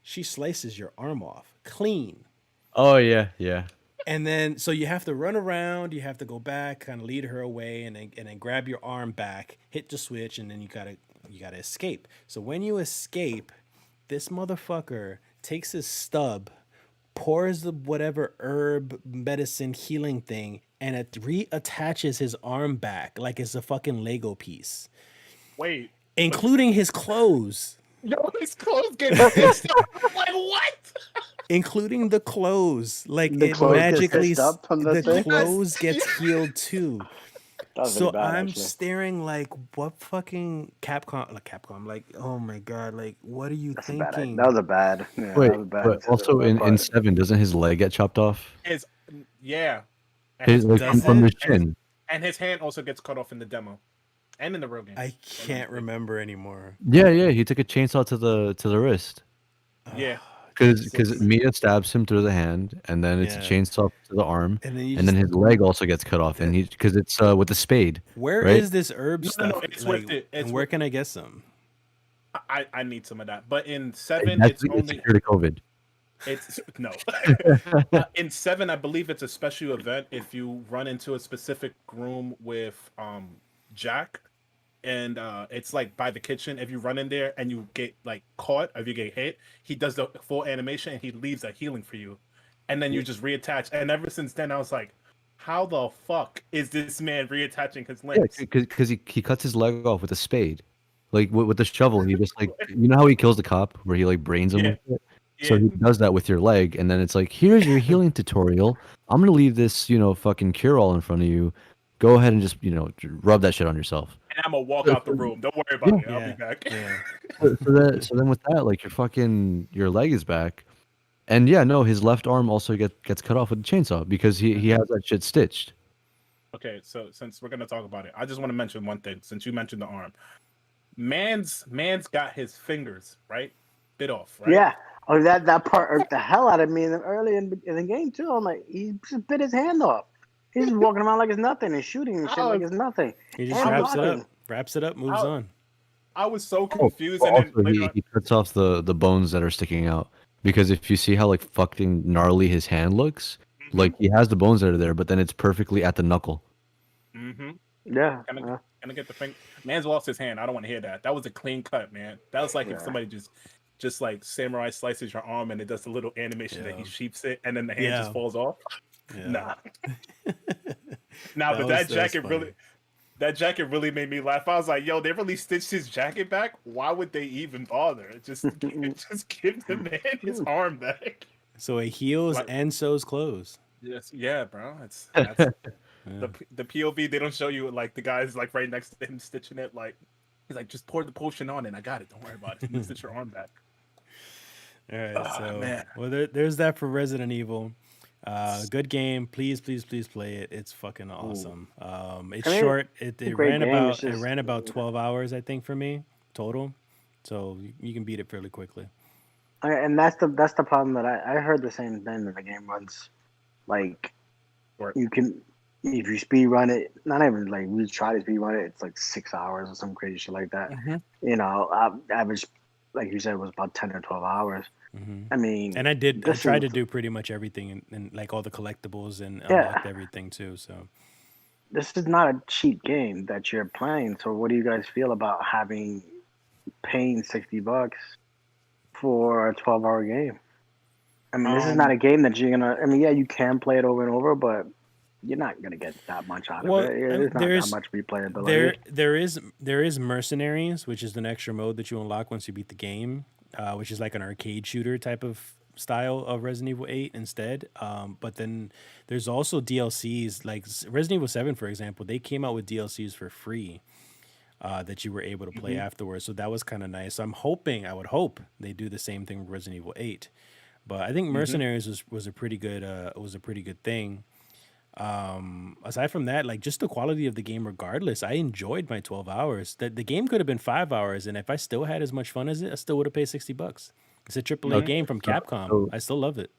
She slices your arm off clean. Oh yeah, yeah. And then so you have to run around, you have to go back, kind of lead her away, and then grab your arm back, hit the switch, and then you gotta escape. So when you escape, this motherfucker takes his stub, pours the whatever herb medicine healing thing, and it reattaches his arm back like it's a fucking Lego piece, Wait, but including his clothes. yo, his clothes get stitched up. I'm like what? Including the clothes. Like The it clothes get magically, stitched up from the the thing. Yes. clothes gets healed too. That was So really bad, I'm actually. staring like, what fucking Capcom, like, oh my god, like, what are you That's a bad. That thinking? was a bad. Yeah, Wait, that was a bad. but That was a also bad in part. 7, doesn't his leg get chopped off? His yeah, and His like Does from it? his chin. and his hand also gets cut off in the demo and in the real game. I can't remember anymore. Yeah, yeah. He took a chainsaw to the wrist Yeah, because Jesus. Mia stabs him through the hand, and then it's a Yeah. chainsaw to the arm, And then you and then just, his leg also gets cut off, and he because it's with the spade, where right? is this herb no, stuff? it's Like, with it. and It's where with. can I get some? I need some of that. But in 7, That's it's it's only secure to COVID. it's no. In 7, I believe it's a special event if you run into a specific room with Jack, and it's like by the kitchen. If you run in there and you get like caught, or if you get hit, he does the full animation and he leaves a healing for you, and then you just reattach. And ever since then, I was like, how the fuck is this man reattaching his Yeah, limbs? because he cuts his leg off with a spade, like with the shovel. He just like you know how he kills the cop where he like brains him Yeah, with it. So yeah. he does that with your leg, and then it's like, here's your healing tutorial. I'm gonna leave this, fucking cure all in front of you. go ahead and just rub that shit on yourself. And I'm gonna walk out the room. Don't worry about it. I'll be back. Yeah. So then with that, like your leg is back, and yeah, no, his left arm also gets cut off with a chainsaw because he has that shit stitched. Okay, so since we're gonna talk about it, I just want to mention one thing. Since you mentioned the arm, man's got his fingers bit off, right? Yeah. Oh, that part irked the hell out of me early in the game too. I'm like, he just bit his hand off. He's just walking around like it's nothing and shooting and shit like it's nothing. He just And wraps it up, moves on. I was so confused, and Also, then later on, he cuts off the bones that are sticking out because if you see how like fucking gnarly his hand looks, like he has the bones that are there, but then it's perfectly at the knuckle. Yeah. Gonna get the finger. Man's lost his hand. I don't want to hear that. That was a clean cut, man. That was like if somebody just like samurai slices your arm and it does the little animation that he sheeps it and then the hand just falls off. Yeah. Nah, but that jacket really made me laugh. I was like, yo, they really stitched his jacket back. Why would they even bother? Just give the man his arm back. So it heals and sews clothes. Yes, yeah, bro. That's the POV. They don't show you like the guy's like right next to him stitching it. Like he's like, just pour the potion on and I got it. Don't worry about it. Stitch your arm back. All right, so man. well, there's that for Resident Evil. Good game. Please play it. It's fucking awesome. It's short. It ran about 12 hours, I think, for me total. So you can beat it fairly quickly. And that's the problem that I heard the same thing that the game runs like you can if you speed run it, not even like we try to speed run it, it's like 6 hours or some crazy shit like that. Average, like you said, was about 10 or 12 hours. I mean, and I tried to do pretty much everything and like all the collectibles and unlocked everything too. So this is not a cheap game that you're playing. So what do you guys feel about paying $60 for a 12-hour game? I mean, this is not a game that you're gonna. I mean, yeah, you can play it over and over, but you're not gonna get that much out of it. There's not that much replayability. There is Mercenaries, which is an extra mode that you unlock once you beat the game, which is like an arcade shooter type of style of Resident Evil 8 instead. But then there's also DLCs like Resident Evil 7, for example. They came out with DLCs for free that you were able to play afterwards. So that was kind of nice. So I would hope they do the same thing with Resident Evil 8. But I think Mercenaries was a pretty good thing. Aside from that, like just the quality of the game, regardless, I enjoyed my 12 hours. The game could have been 5 hours, and if I still had as much fun as it, I still would have paid $60. It's a AAA game from Capcom. So I still love it.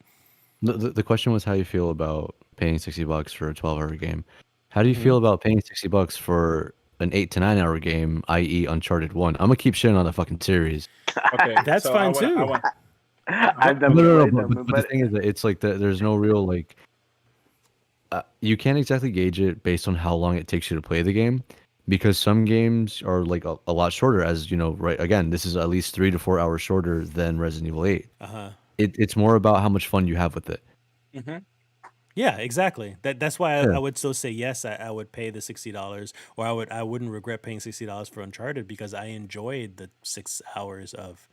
The question was how you feel about paying $60 for a 12-hour game. How do you feel about paying $60 for an 8 to 9 hour game, i.e., Uncharted 1? I'm gonna keep shitting on the fucking series. Okay, that's fine too. I've never played them, but the thing is that it's like there's no real like you can't exactly gauge it based on how long it takes you to play the game, because some games are like a lot shorter. As you know, right? Again, this is at least 3 to 4 hours shorter than Resident Evil 8. It's more about how much fun you have with it. Yeah, exactly. That's why I would still say yes. I would pay the $60, or I wouldn't regret paying $60 for Uncharted because I enjoyed the 6 hours of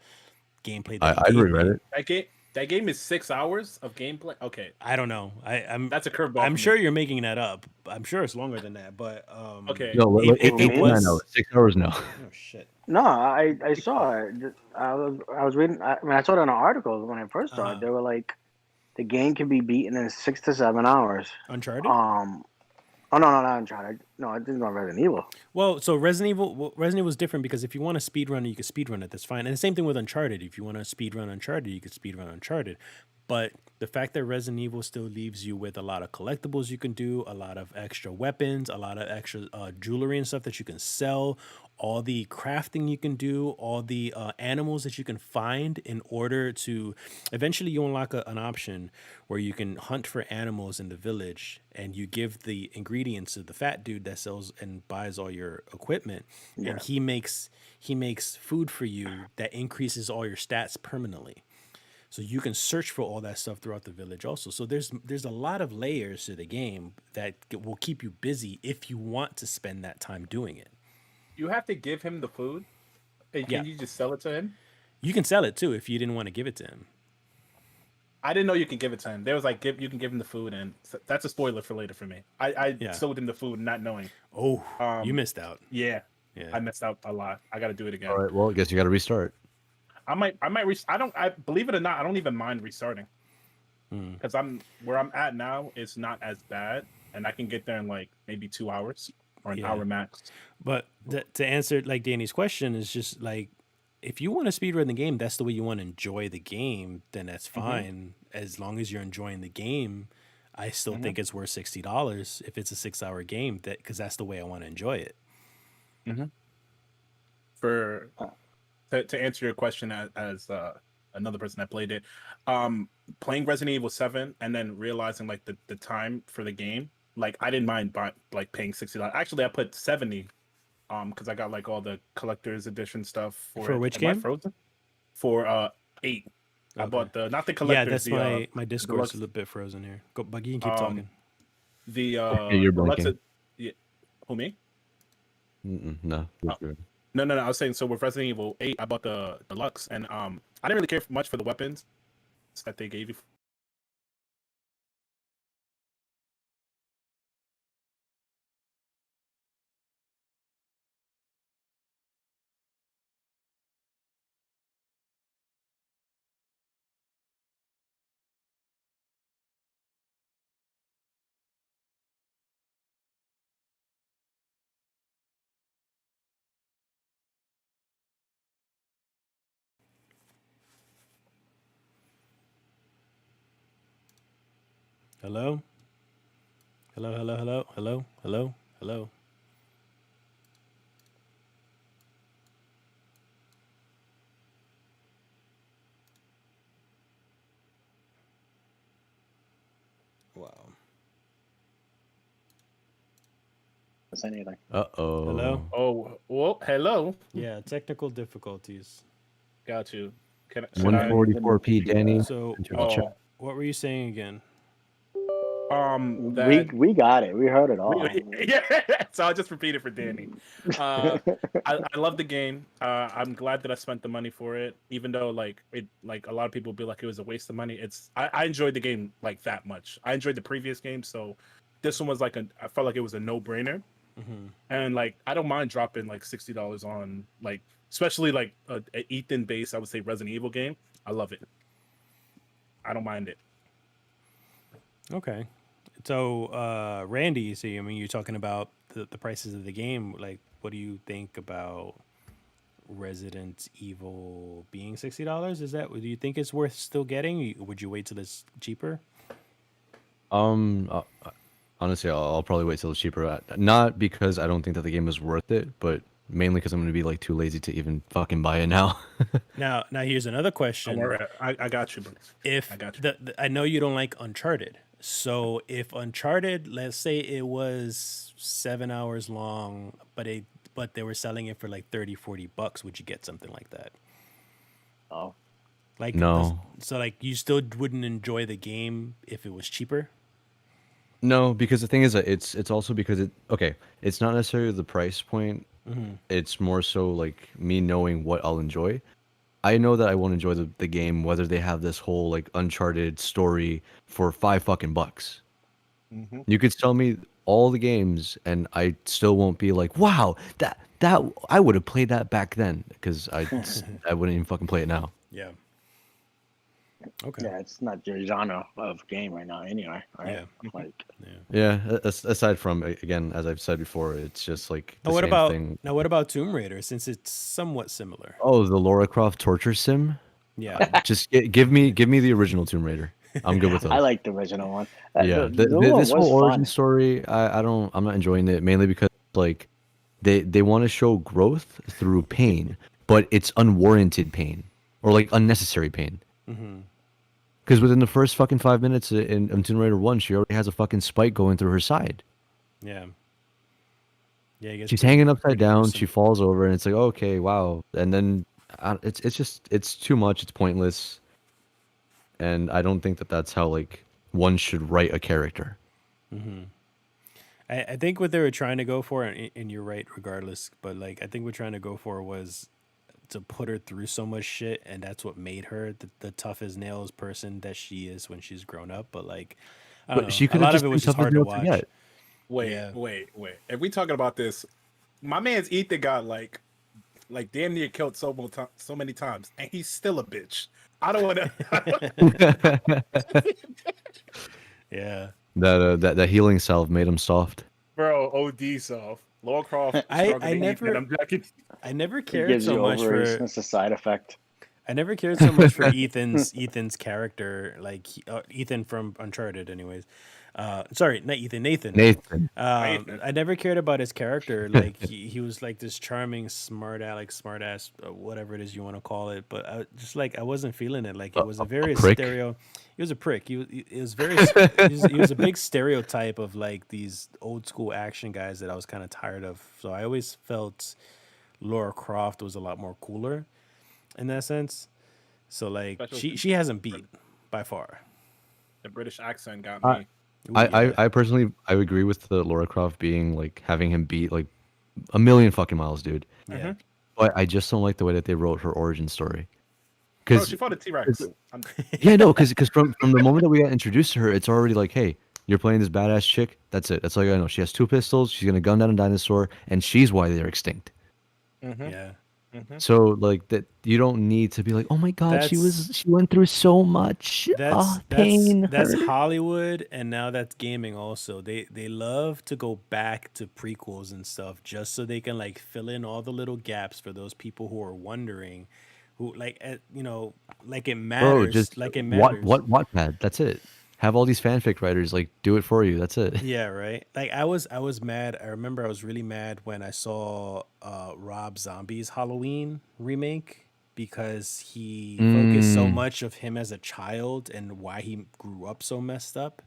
gameplay. I'd regret it. That game is 6 hours of gameplay. Okay, I don't know. That's a curveball. I'm sure you're making that up. I'm sure it's longer than that. But okay, no, it was 6 hours. No. Oh shit. No, I saw it. I was reading. I saw it in an article when I first saw it. They were like, the game can be beaten in 6 to 7 hours. Uncharted? Oh no, not Uncharted. No, I didn't know Resident Evil. Well, so Resident Evil was different because if you want to speedrun it, you can speedrun it. That's fine. And the same thing with Uncharted. If you want to speedrun Uncharted, you can speedrun Uncharted. But the fact that Resident Evil still leaves you with a lot of collectibles you can do, a lot of extra weapons, a lot of extra jewelry and stuff that you can sell, all the crafting you can do, all the animals that you can find in order to eventually you unlock an option where you can hunt for animals in the village and you give the ingredients to the fat dude that sells and buys all your equipment, and he makes food for you that increases all your stats permanently. So you can search for all that stuff throughout the village also. So there's a lot of layers to the game that will keep you busy if you want to spend that time doing it. You have to give him the food? And can you just sell it to him? You can sell it too if you didn't want to give it to him. I didn't know you can give it to him. There was like you can give him the food, and that's a spoiler for later for me. I Yeah. sold him the food not knowing. Oh, you Um, missed out. yeah, Yeah. I messed out a lot. I got to do it again. All right. Well, I guess you got to restart. I might I believe it or not, I don't even mind restarting because where I'm at now is not as bad, and I can get there in like maybe 2 hours or an Yeah. hour max. But to answer like Danny's question is just like, if you want to speedrun the game, that's the way you want to enjoy the game, then that's fine. As long as you're enjoying the game, I still think it's worth $60 if it's a 6-hour game. That because that's the way I want to enjoy it. For to answer your question as another person that played it, playing Resident Evil 7 and then realizing like the time for the game, like I didn't mind like paying $60. Actually, I put 70 because I got like all the collector's edition stuff for it. which Am I game? frozen? For 8. I Okay. bought not the Yeah, collector's. that's my Discord's deluxe- a little bit frozen here. Go, Buggy, and keep Um, talking. The you're deluxe. blinking. Yeah, who me? No. No. I was saying so with Resident Evil 8, I bought the deluxe, and I didn't really care much for the weapons that they gave you. Hello? Hello? Wow. It's anything. Uh-oh. Hello? Oh, well, hello. Yeah, technical difficulties. Got you. Should I? 144p, Danny. So Enter the chat. what were you saying again? That We got it. We heard it all. yeah. So I'll just repeat it for Danny. I love the game. I'm glad that I spent the money for it, even though like a lot of people be like it was a waste of money. I enjoyed the game like that much. I enjoyed the previous game, so this one was I felt like it was a no brainer. And like I don't mind dropping like $60 on like especially like a Ethan based, I would say Resident Evil game. I love it. I don't mind it. Okay. So, Randy, so I mean, you're talking about the prices of the game. Like, what do you think about Resident Evil being $60? Do you think it's worth still getting? Would you wait till it's cheaper? Honestly, I'll probably wait till it's cheaper. Not because I don't think that the game is worth it, but mainly because I'm going to be like too lazy to even fucking buy it now. Now, here's another question. Don't worry, I got you, bro. If I got you. I know you don't like Uncharted, so if Uncharted, let's say it was 7 hours long, but they were selling it for like $30-$40, would you get something like that? Oh, Like No. So like you still wouldn't enjoy the game if it was cheaper? No, because the thing is that it's also because it's not necessarily the price point. It's more so like me knowing what I'll enjoy. I know that I won't enjoy the game whether they have this whole like Uncharted story for $5 You could tell me all the games and I still won't be like, wow, that I would have played that back then because I wouldn't even fucking play it now. Yeah. Okay. yeah, it's not your genre of game right now, anyway. Right? Yeah. Like, Yeah, aside from again, as I've said before, it's just like the Now what same about thing. now what about Tomb Raider? Since it's somewhat similar. Oh, the Lara Croft torture sim. Yeah. Just give me the original Tomb Raider. I'm good with those. I like the original one. Yeah, the new one this was whole origin fun. story, I'm not enjoying it mainly because like they want to show growth through pain, but it's unwarranted pain or like unnecessary pain. Because within the first fucking 5 minutes in Tomb Raider 1, she already has a fucking spike going through her side. Yeah. Yeah, I guess She's pretty- hanging upside pretty down. gruesome. She falls over, and it's like, okay, wow. And then it's too much. It's pointless, and I don't think that that's how like one should write a character. I think what they were trying to go for, and you're right, regardless. But like, I think what trying to go for was to put her through so much shit, and that's what made her the tough as nails person that she is when she's grown up. But like, I don't But know. she A could have lot of just it been was just tough as hard to nails to watch. get. Wait, Yeah. wait. If we talking about this, my man's Ethan got like damn near killed so many times, and he's still a bitch. I don't want to. Yeah. That healing salve made him soft. Bro, OD soft. Laura Croft I stronger than never- Ethan. I'm joking. I never It cared gives so you much ovaries. for. It's a side effect. I never cared so much for Ethan's character, like Ethan from Uncharted, anyways. Sorry, not Ethan, Nathan. Nathan. Nathan. I never cared about his character. Like he was like this charming, smart ass, whatever it is you want to call it. But I wasn't feeling it. Like it was a very prick? stereo. He was a prick. It was very. He was a big stereotype of like these old school action guys that I was kind of tired of. So I always felt Laura Croft was a lot more cooler in that sense. So like Especially- she hasn't beat by far. The British accent got I- me. Ooh, yeah. I personally I agree with the Laura Croft being like having him beat like a million fucking miles, dude. Yeah. But I just don't like the way that they wrote her origin story. Bro, Because she fought a T-Rex. yeah, no, because from the moment that we got introduced to her, it's already like, hey, you're playing this badass chick. That's it. That's all you gotta know. She has 2 pistols. She's gonna gun down a dinosaur, and she's why they're extinct. Yeah. So like that, you don't need to be like, oh my god, she went through so much pain. That's hurt." Hollywood, and now that's gaming also. They love to go back to prequels and stuff just so they can like fill in all the little gaps for those people who are wondering, who like like it matters. Bro, just like it matters. what Wattpad? That's it. Have all these fanfic writers like do it for you. That's it. Yeah, right. Like I was mad. I remember I was really mad when I saw Rob Zombie's Halloween remake because he focused so much of him as a child and why he grew up so messed up.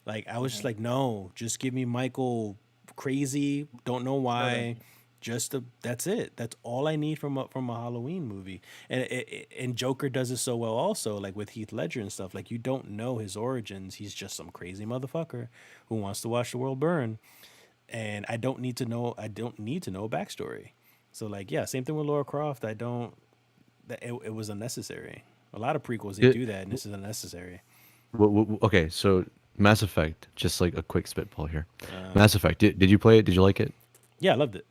Like I was just like, no, just give me Michael crazy. Don't know why. That's it. That's all I need from a Halloween movie. And Joker does it so well also, like with Heath Ledger and stuff. Like you don't know his origins. He's just some crazy motherfucker who wants to watch the world burn. And I don't need to know a backstory. So like, yeah, same thing with Laura Croft. It was unnecessary. A lot of prequels they do that, and this is unnecessary. Okay, so Mass Effect, just like a quick spitball here. Mass Effect, did you play it? Did you like it? Yeah, I loved it.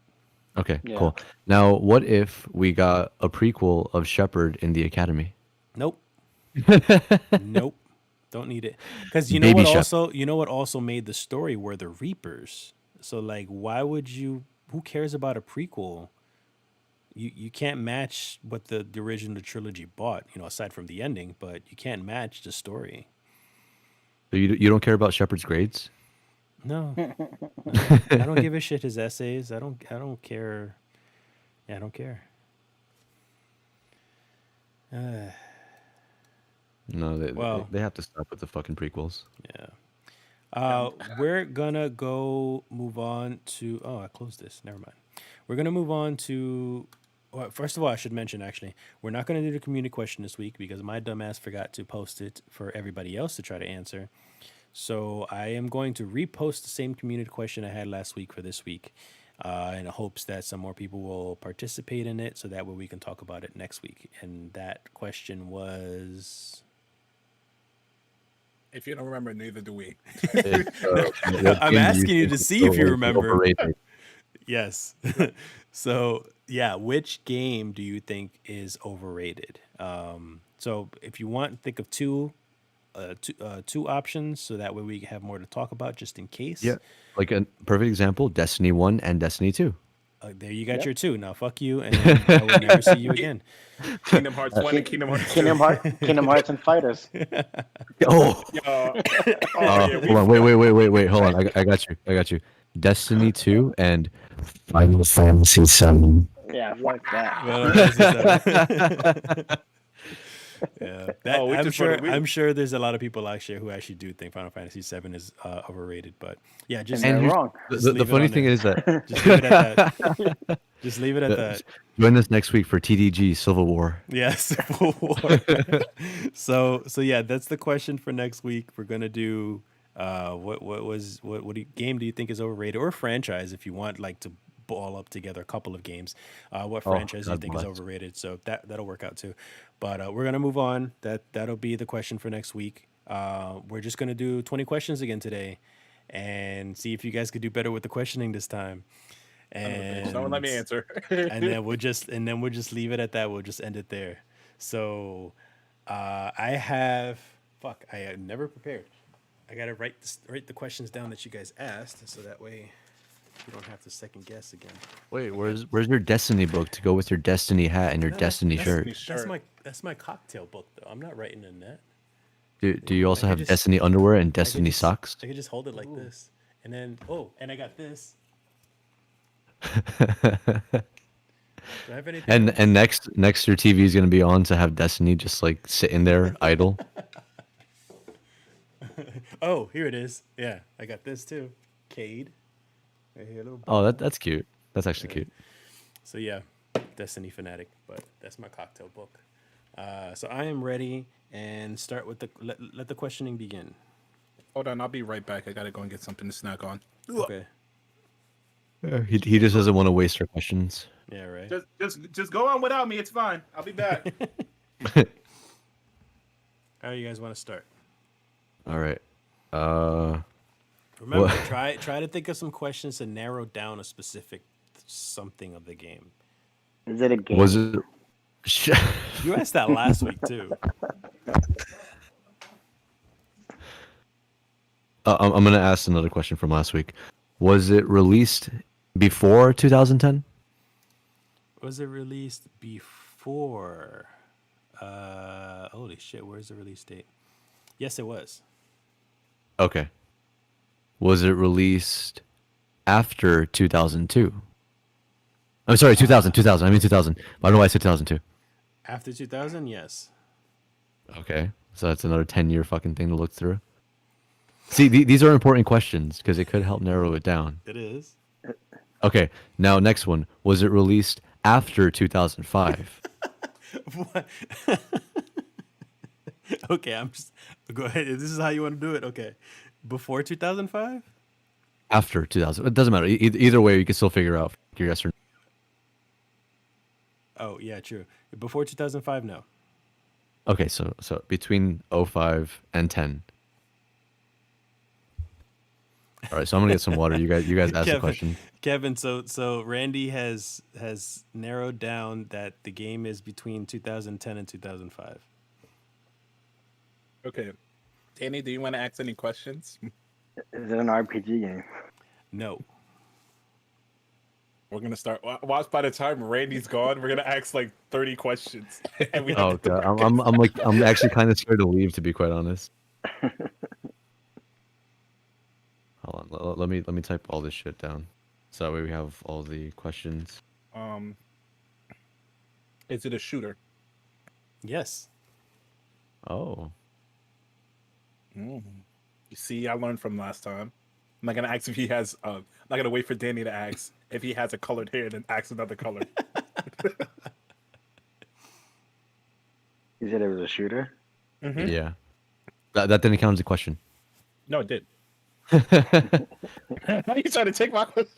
Okay, Yeah. cool. Now, what if we got a prequel of Shepard in the Academy? Nope. Nope. Don't need it. Because you know Baby what Shep. what also made the story were the Reapers. So like why would you who cares about a prequel? You can't match what the original trilogy bought, aside from the ending, but you can't match the story. So you don't care about Shepard's grades? No. I don't give a shit his essays. I don't care. Yeah, I don't care. No, Well- they have to stop with the fucking prequels. Yeah. We're gonna go move on to. Oh, I closed this. Never mind. We're gonna move on to. Well, first of all, I should mention actually, we're not gonna do the community question this week because my dumbass forgot to post it for everybody else to try to answer. So I am going to repost the same community question I had last week for this week, in hopes that some more people will participate in it, so that way we can talk about it next week. And that question was. If you don't remember, neither do we. I'm asking you to see if you remember. Overrated. Yes. So yeah, which game do you think is overrated? So if you want, think of two options, so that way we have more to talk about, just in case. Yeah, like a perfect example: Destiny 1 and Destiny 2. There you got your two. Now fuck you, and I will never see you again. Kingdom Hearts 1 and Kingdom Hearts 2. Kingdom Hearts and Fighters. Oh, Yeah, hold on, wait, hold on. I got you. Destiny 2 and Final Fantasy 7. Yeah, fuck that. Well, that's just, yeah, we I'm just sure. wanted- we- I'm sure there's a lot of people actually who actually do think Final Fantasy VII is overrated. But yeah, just And And they're here's- wrong. Just The leave it funny on thing there. is that just leave it at that. Just leave it at that. join us next week for TDG Civil War. Yes. Civil War. So yeah, that's the question for next week. We're gonna do what game do you think is overrated, or franchise if you want like to ball up together a couple of games. What Oh, franchise do you God think is bless. overrated? So that'll work out too. But we're gonna move on. That'll be the question for next week. We're just gonna do 20 questions again today, and see if you guys could do better with the questioning this time. Son of a bitch. Someone let me answer. And then we'll just leave it at that. We'll just end it there. So I have fuck. I had never prepared. I gotta write the questions down that you guys asked, so that way you don't have to second guess again. Wait, where's your Destiny book to go with your Destiny hat and your No, Destiny shirt? That's my cocktail book though. I'm not writing in that. Do you also I could have just- Destiny underwear and I could Destiny just- socks? I could just hold it like this, and then and I got this. Do I have anything? And else? and next your TV is gonna be on to have Destiny just like sitting there idle. Oh, here it is. Yeah, I got this too. Cade. Right here, a little. Oh, that's cute. That's actually cute. So yeah, Destiny fanatic, but that's my cocktail book. So I am ready, and start with let the questioning begin. Hold on, I'll be right back. I gotta go and get something to snack on. Okay. He just doesn't want to waste our questions. Yeah. Right. Just go on without me. It's fine. I'll be back. How do you guys want to start? All right. Remember, What? try to think of some questions to narrow down a specific something of the game. Is it a game? Was it? You asked that last week too. I'm gonna ask another question from last week. Was it released before 2010? Was it released before? Holy shit! Where's the release date? Yes, it was. Okay. Was it released after 2002? I'm sorry, 2000. I mean 2000. I don't know why I said 2002. After 2000, yes. Okay, so that's another 10-year fucking thing to look through. See, these are important questions because it could help narrow it down. It is. Okay, now next one. Was it released after 2005? What? Okay, go ahead. This is how you want to do it. Okay, before 2005. After 2000. It doesn't matter. Either way, you can still figure out your yes or no. Oh yeah, true. Before 2005, no. Okay, so between 05 and 10. All right, so I'm gonna get some water. You guys ask the question. Kevin. So Randy has narrowed down that the game is between 2010 and 2005. Okay. Danny, do you want to ask any questions? Is it an RPG game? No. We're gonna start. Watch, by the time Randy's gone, we're gonna ask like 30 questions. And we Oh god, I'm actually kind of scared to leave, to be quite honest. Hold on, let me type all this shit down, so that way we have all the questions. Is it a shooter? Yes. Oh, You see, I learned from last time. I'm not gonna ask if he has. I'm not gonna wait for Danny to ask if he has a colored hair, then ask another color. You said it was a shooter? Mhm. yeah. That didn't count as a question. No, it did. Are you trying to take my question?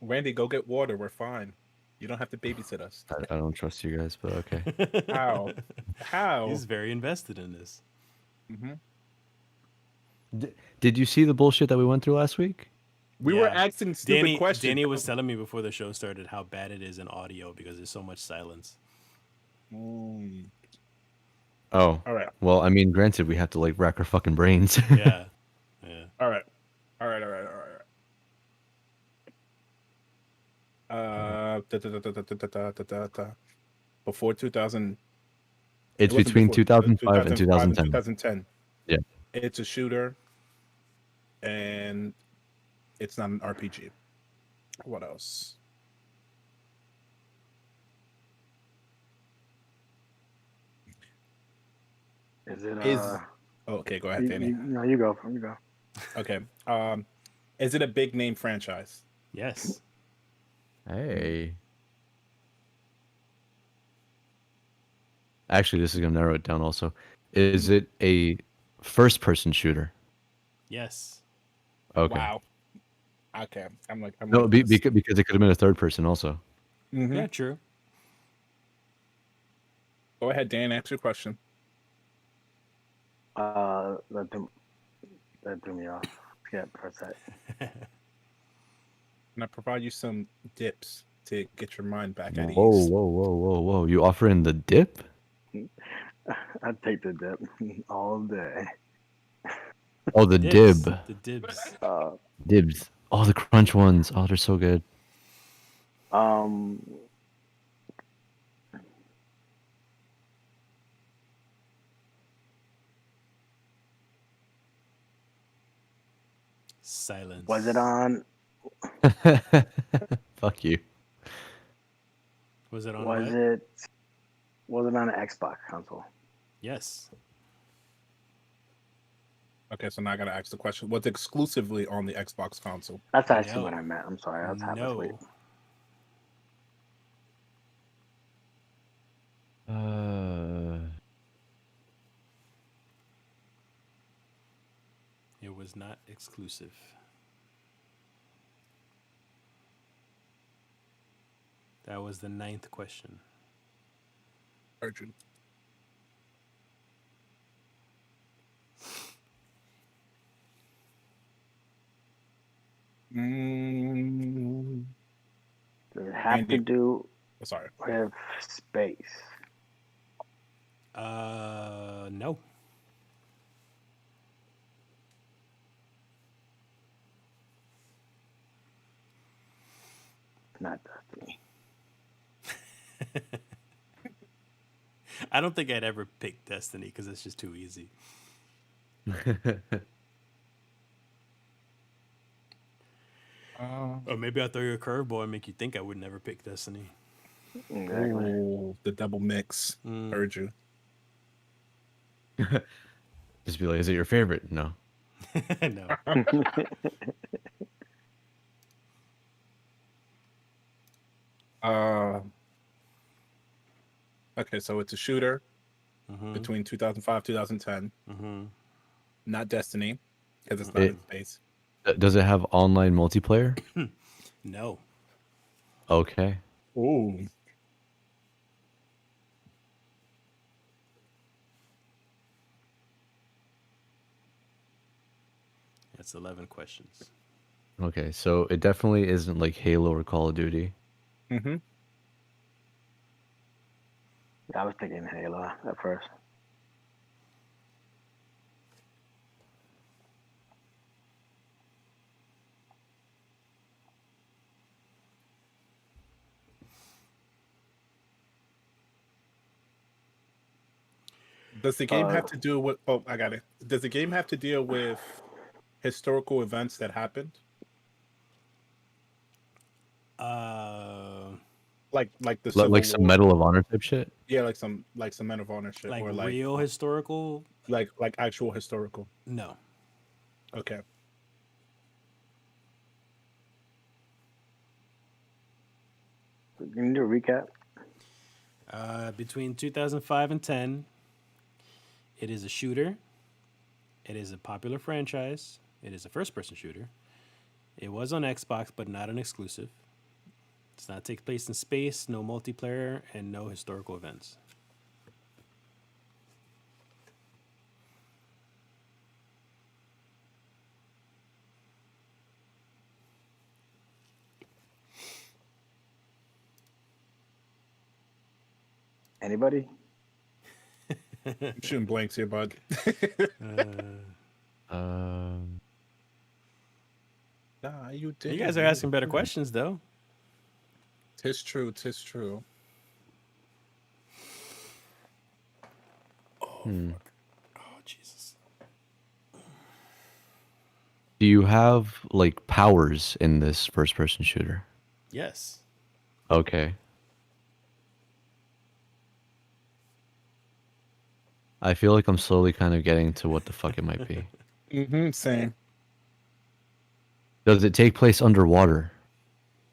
Randy, go get water. We're fine. You don't have to babysit us. I don't trust you guys, but okay. How? How? He's very invested in this. Did you see the bullshit that we went through last week? We were asking stupid questions. Danny was telling me before the show started how bad it is in audio because there's so much silence. Oh, All right. well, I mean, granted, we have to like rack our fucking brains. Yeah. Yeah. All right. Before 2000. It's It wasn't between before 2005 and 2010. 2010. Yeah. It's a shooter, and it's not an RPG. What else? Is it Oh, okay, go ahead, Danny. No, you go. You go. Okay. Is it a big name franchise? Yes. Hey. Actually, this is gonna narrow it down. Also, is it a first-person shooter? Yes. Okay. Wow. Okay. I'm No, like this. because it could have been a third person also. Mhm. Yeah, true. Go ahead, Dan. Answer your question. That threw me off. Yeah, press that. And I provide you some dips to get your mind back at Whoa, ease. whoa, whoa, whoa, whoa! You offering the dip? I'd take the dip all day. Oh, the Dibs. dib, The dibs. dibs. Oh, the crunch ones. Oh, they're so good. Um, Silence. was it on? Fuck you. Was it on Was what? it? Was it on an Xbox console? Yes. Okay, so now I gotta ask the question: what's exclusively on the Xbox console? That's actually No. what I meant. I'm sorry. I was half asleep. No. It was not exclusive. That was the 9th question. Urgent. Mm, Does it have to Andy. do oh, sorry. with space? No. Not Destiny. I don't think I'd ever pick Destiny because it's just too easy. Or maybe I'll throw you a curveball and make you think I would never pick Destiny. Exactly. Ooh, the double mix. Heard you. Just be like, is it your favorite? No. No. Okay, so it's a shooter between 2005 2010. Not Destiny, because it's not in space. Does it have online multiplayer? No. Okay. Ooh. That's 11 questions. Okay, so it definitely isn't like Halo or Call of Duty. Mm-hmm. Yeah, I was thinking Halo at first. Does the game have to do with? Oh, I got it. Does the game have to deal with historical events that happened? Like the Civil Like some War. Medal of Honor type shit? Yeah, like some Men of Honor shit, like or real historical? like actual historical. No. Okay. You need a recap. Between 2005 and 10, it is a shooter. It is a popular franchise. It is a first-person shooter. It was on Xbox, but not an exclusive. It does not take place in space, no multiplayer, and no historical events. Anybody? I'm shooting blanks here, bud. Nah, you did. You guys are asking better questions, though. Tis true. Tis true. Oh, Jesus. Do you have like powers in this first person shooter? Yes. Okay. I feel like I'm slowly kind of getting to what the fuck it might be. Same. Does it take place underwater?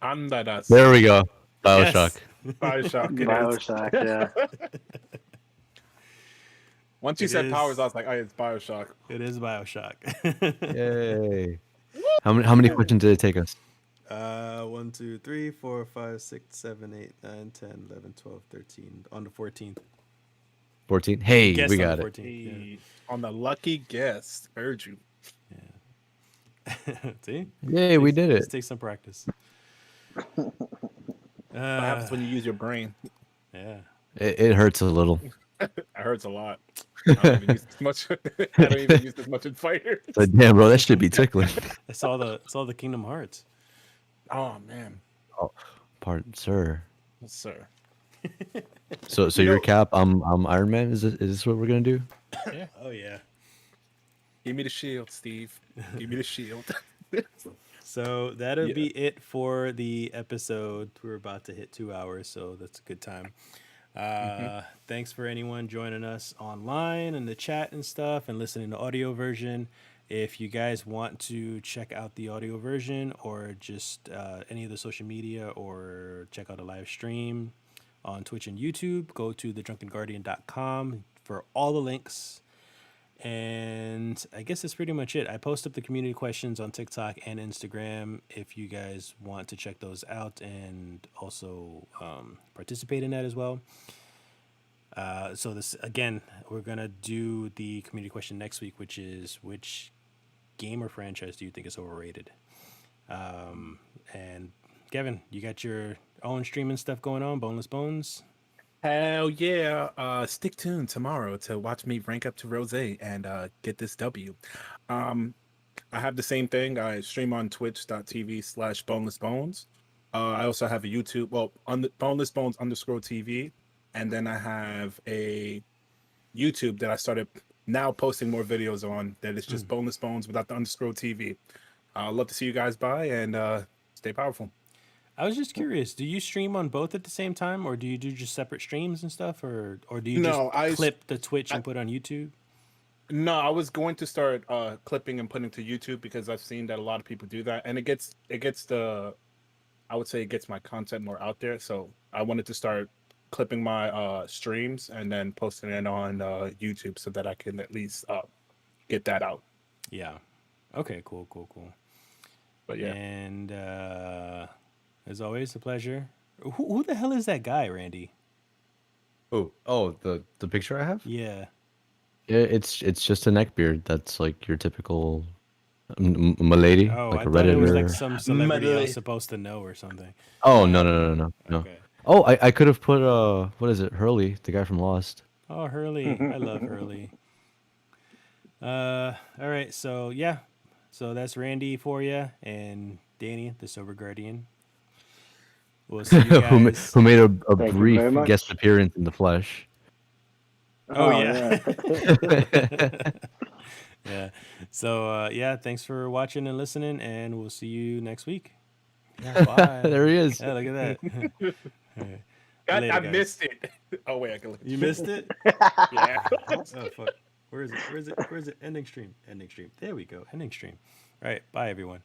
Under the There we go. Bioshock. Yes. Bioshock. Bioshock, yeah. Once you It said is- powers, I was like, oh, it's Bioshock. It is Bioshock. Yay! How many questions did it take us? 1, 2, 3, 4, 5, 6, 7, 8, 9, 10, 11, 12, 13. On the 14th. 14. Hey, Guessed we on got the it. 14th. Hey, on the lucky guess, heard you. Yeah. See? Yay, we did Just it. take some practice. What happens when you use your brain? Yeah. It hurts a little. It hurts a lot. I don't even use as much. I don't even use as much in fighters. So, damn, bro, that should be tickling. It's all the Kingdom Hearts. Oh man, Oh, pardon, sir. yes, sir. So You your know- cap, I'm Iron Man. Is this what we're gonna do? Yeah. Oh yeah. Give me the shield, Steve. Give me the shield. So that'll Yeah. be it for the episode. We're about to hit 2 hours, so that's a good time. Thanks for anyone joining us online in the chat and stuff and listening to audio version. If you guys want to check out the audio version or just any of the social media or check out a live stream on Twitch and YouTube, go to thedrunkenguardian.com for all the links. And I guess that's pretty much it. I post up the community questions on TikTok and Instagram if you guys want to check those out and also participate in that as well. So this again, we're gonna do the community question next week, which is which game or franchise do you think is overrated? And Kevin, you got your own streaming stuff going on, Boneless Bones. Hell yeah. Stick tuned tomorrow to watch me rank up to Rose and get this W. I have the same thing. I stream on twitch.tv/bonelessbones. I also have a YouTube, well, on the Boneless Bones _TV. And then I have a YouTube that I started now posting more videos on that is just Boneless Bones without the _TV. I'd love to see you guys by and stay powerful. I was just curious, do you stream on both at the same time, or do you do just separate streams and stuff, or do you No, just clip the Twitch and put on YouTube? No, I was going to start clipping and putting to YouTube because I've seen that a lot of people do that, and it gets the, I would say it gets my content more out there. So I wanted to start clipping my streams and then posting it on YouTube so that I can at least get that out. Yeah. Okay. Cool. But yeah, And as always, a pleasure. Who the hell is that guy, Randy? Oh, the picture I have? Yeah. Yeah, it's just a neckbeard. That's like your typical Malady, Oh, like I a thought it was redditor. like some celebrity I was Medley. supposed to know or something. Oh no. Okay. Oh, I could have put what is it? Hurley, the guy from Lost. Oh, Hurley. I love Hurley. All right. So yeah. So that's Randy for you and Danny, the Sober Guardian. We'll see you guys. who made a Thank you very brief much. guest appearance in the flesh. Oh, yeah. Yeah. So yeah, thanks for watching and listening, and we'll see you next week. Yeah, bye. There he is. Yeah, look at that. All right. Later, I guys. missed it. Oh wait, I can look. You missed it? Yeah. Oh fuck. Where is it? Ending stream. There we go. Ending stream. All right. Bye everyone.